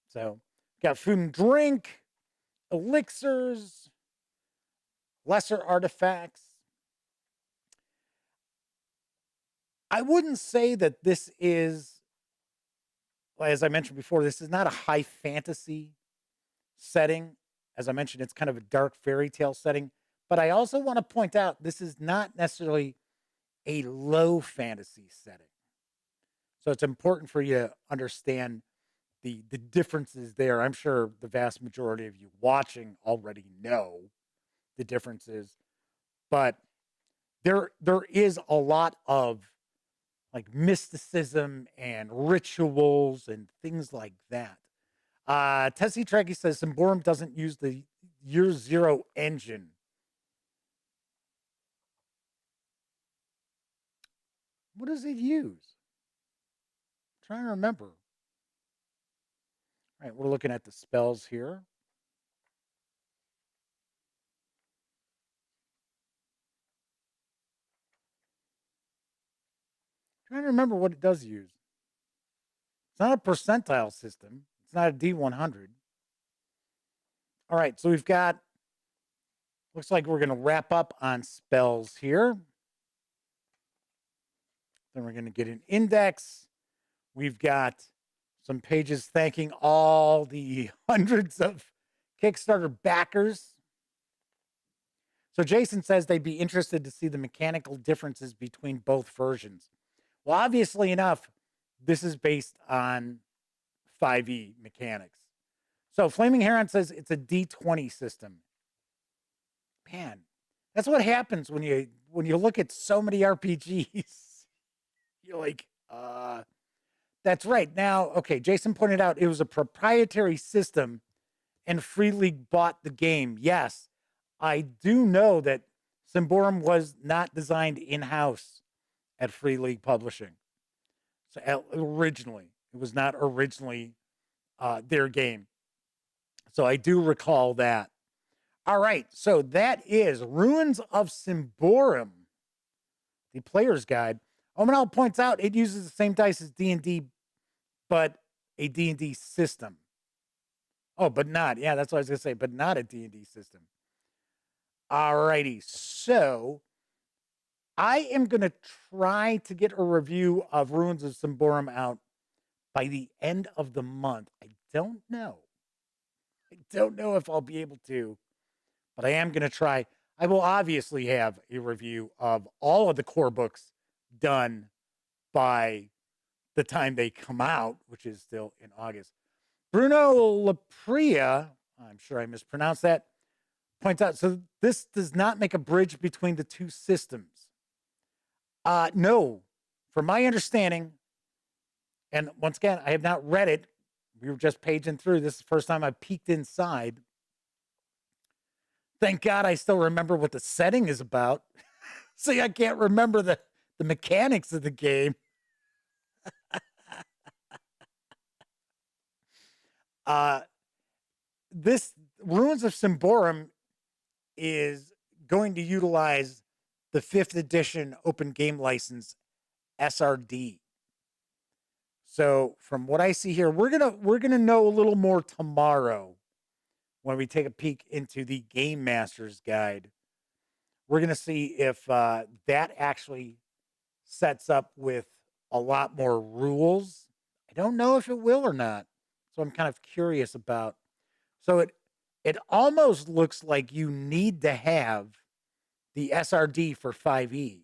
S1: So got food and drink, elixirs, lesser artifacts. I wouldn't say that this is, as I mentioned before, this is not a high fantasy setting. As I mentioned, it's kind of a dark fairy tale setting. But I also want to point out, this is not necessarily a low fantasy setting. So it's important for you to understand the differences there. I'm sure the vast majority of you watching already know the differences, but there is a lot of like mysticism and rituals and things like that. Tessie Trekkie says Symbaroum doesn't use the Year Zero engine. What does it use? I'm trying to remember. All right, we're looking at the spells here. Trying to remember what it does use. It's not a percentile system. It's not a D100. All right, so we've got, looks like we're going to wrap up on spells here. Then we're going to get an index. We've got some pages thanking all the hundreds of Kickstarter backers. So Jason says they'd be interested to see the mechanical differences between both versions. Well, obviously enough, this is based on 5e mechanics. So Flaming Heron says it's a D20 system. Man, that's what happens when you look at so many RPGs. You're like, that's right. Now, okay, Jason pointed out it was a proprietary system and Free League bought the game. Yes, I do know that Symbaroum was not designed in-house at Free League Publishing. So originally, it was not originally their game. So I do recall that. All right, so that is Ruins of Symbaroum, the player's guide. Omanel points out it uses the same dice as D&D, but a D&D system. Oh, but not. Yeah, that's what I was going to say, but not a D&D system. All righty, so I am going to try to get a review of Ruins of Symbaroum out by the end of the month. I don't know. I don't know if I'll be able to, but I am going to try. I will obviously have a review of all of the core books done by the time they come out, which is still in August. Bruno Lapria, I'm sure I mispronounced that, points out, so this does not make a bridge between the two systems. No, from my understanding, and once again, I have not read it. We were just paging through. This is the first time I peeked inside. Thank God I still remember what the setting is about. See, I can't remember the mechanics of the game. This Ruins of Symbaroum is going to utilize the 5th edition open game license SRD. So from what I see here, we're gonna know a little more tomorrow when we take a peek into the Game Master's Guide. We're gonna see if that actually sets up with a lot more rules. I don't know if it will or not, so I'm kind of curious about. So it almost looks like you need to have the SRD for 5e.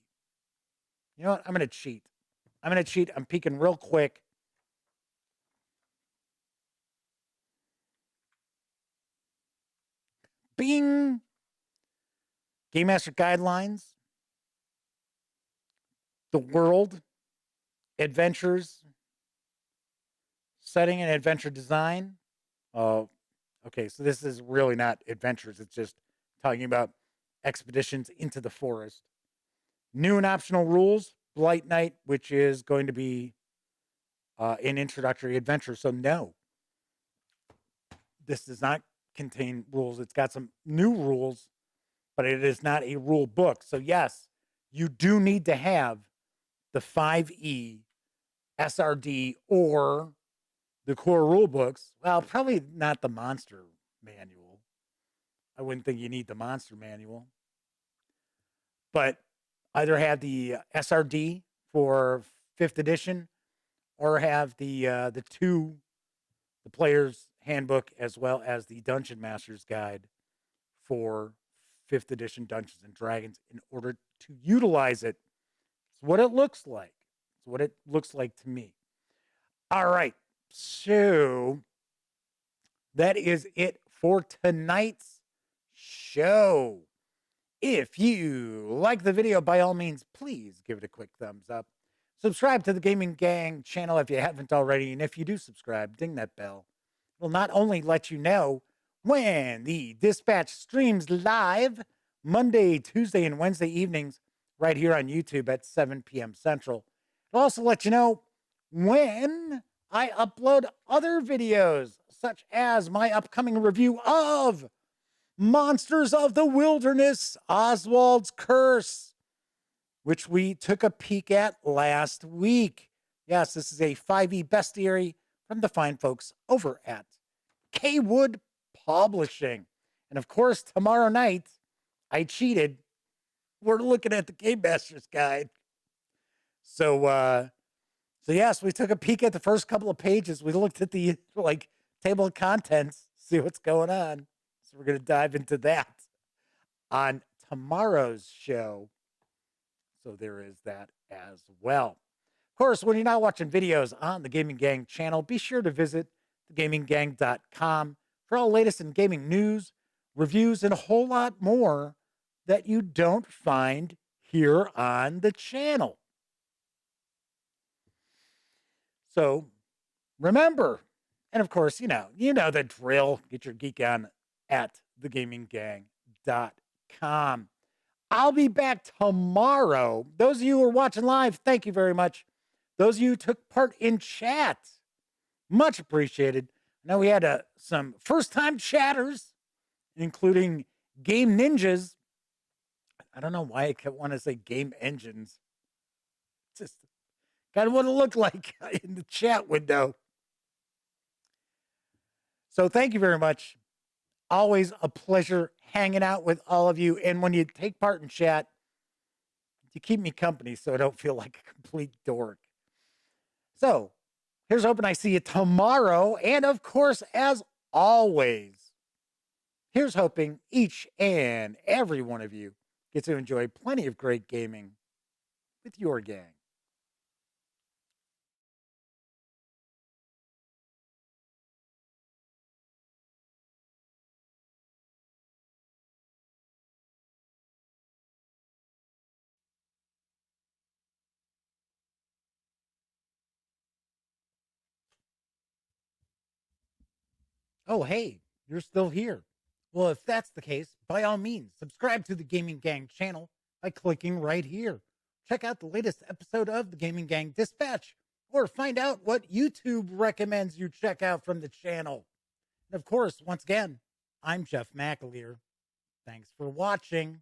S1: You know what? I'm gonna cheat. I'm peeking real quick. Bing! Game Master Guidelines. The world. Adventures. Setting and adventure design. Oh, okay. So this is really not adventures. It's just talking about expeditions into the forest. New and optional rules. Blight Night, which is going to be an introductory adventure. So no. This does not contain rules. It's got some new rules, but it is not a rule book. So yes, you do need to have the 5e SRD or the core rule books. Well, probably not the monster manual. I wouldn't think you need the monster manual, but either have the SRD for 5th edition or have the player's handbook as well as the Dungeon Master's Guide for 5th edition Dungeons and Dragons in order to utilize it. It's what it looks like. It's what it looks like to me. All right. So that is it for tonight's show. If you like the video, by all means, please give it a quick thumbs up. Subscribe to the Gaming Gang channel if you haven't already. And if you do subscribe, ding that bell. It will not only let you know when the Dispatch streams live Monday, Tuesday, and Wednesday evenings right here on YouTube at 7 p.m. Central. It'll also let you know when I upload other videos, such as my upcoming review of Monsters of the Wilderness, Oswald's Curse, which we took a peek at last week. Yes, this is a 5e bestiary from the fine folks over at K-Wood Publishing. And of course, tomorrow night, I cheated. We're looking at the Game Master's Guide. So yes, we took a peek at the first couple of pages. We looked at the table of contents, see what's going on. So we're going to dive into that on tomorrow's show. So there is that as well. Of course, when you're not watching videos on the Gaming Gang channel, be sure to visit thegaminggang.com for all latest in gaming news, reviews, and a whole lot more that you don't find here on the channel. So remember, and of course, you know the drill. Get your geek on at thegaminggang.com. I'll be back tomorrow. Those of you who are watching live, thank you very much. Those of you who took part in chat, much appreciated. I know we had some first-time chatters, including Game Ninjas. I don't know why I kept wanting to say Game Engines. Just kind of what it looked like in the chat window. So thank you very much. Always a pleasure hanging out with all of you. And when you take part in chat, you keep me company so I don't feel like a complete dork. So here's hoping I see you tomorrow. And of course, as always, here's hoping each and every one of you gets to enjoy plenty of great gaming with your gang. Oh, hey, you're still here. Well, if that's the case, by all means, subscribe to the Gaming Gang channel by clicking right here. Check out the latest episode of the Gaming Gang Dispatch, or find out what YouTube recommends you check out from the channel. And of course, once again, I'm Jeff McAleer. Thanks for watching.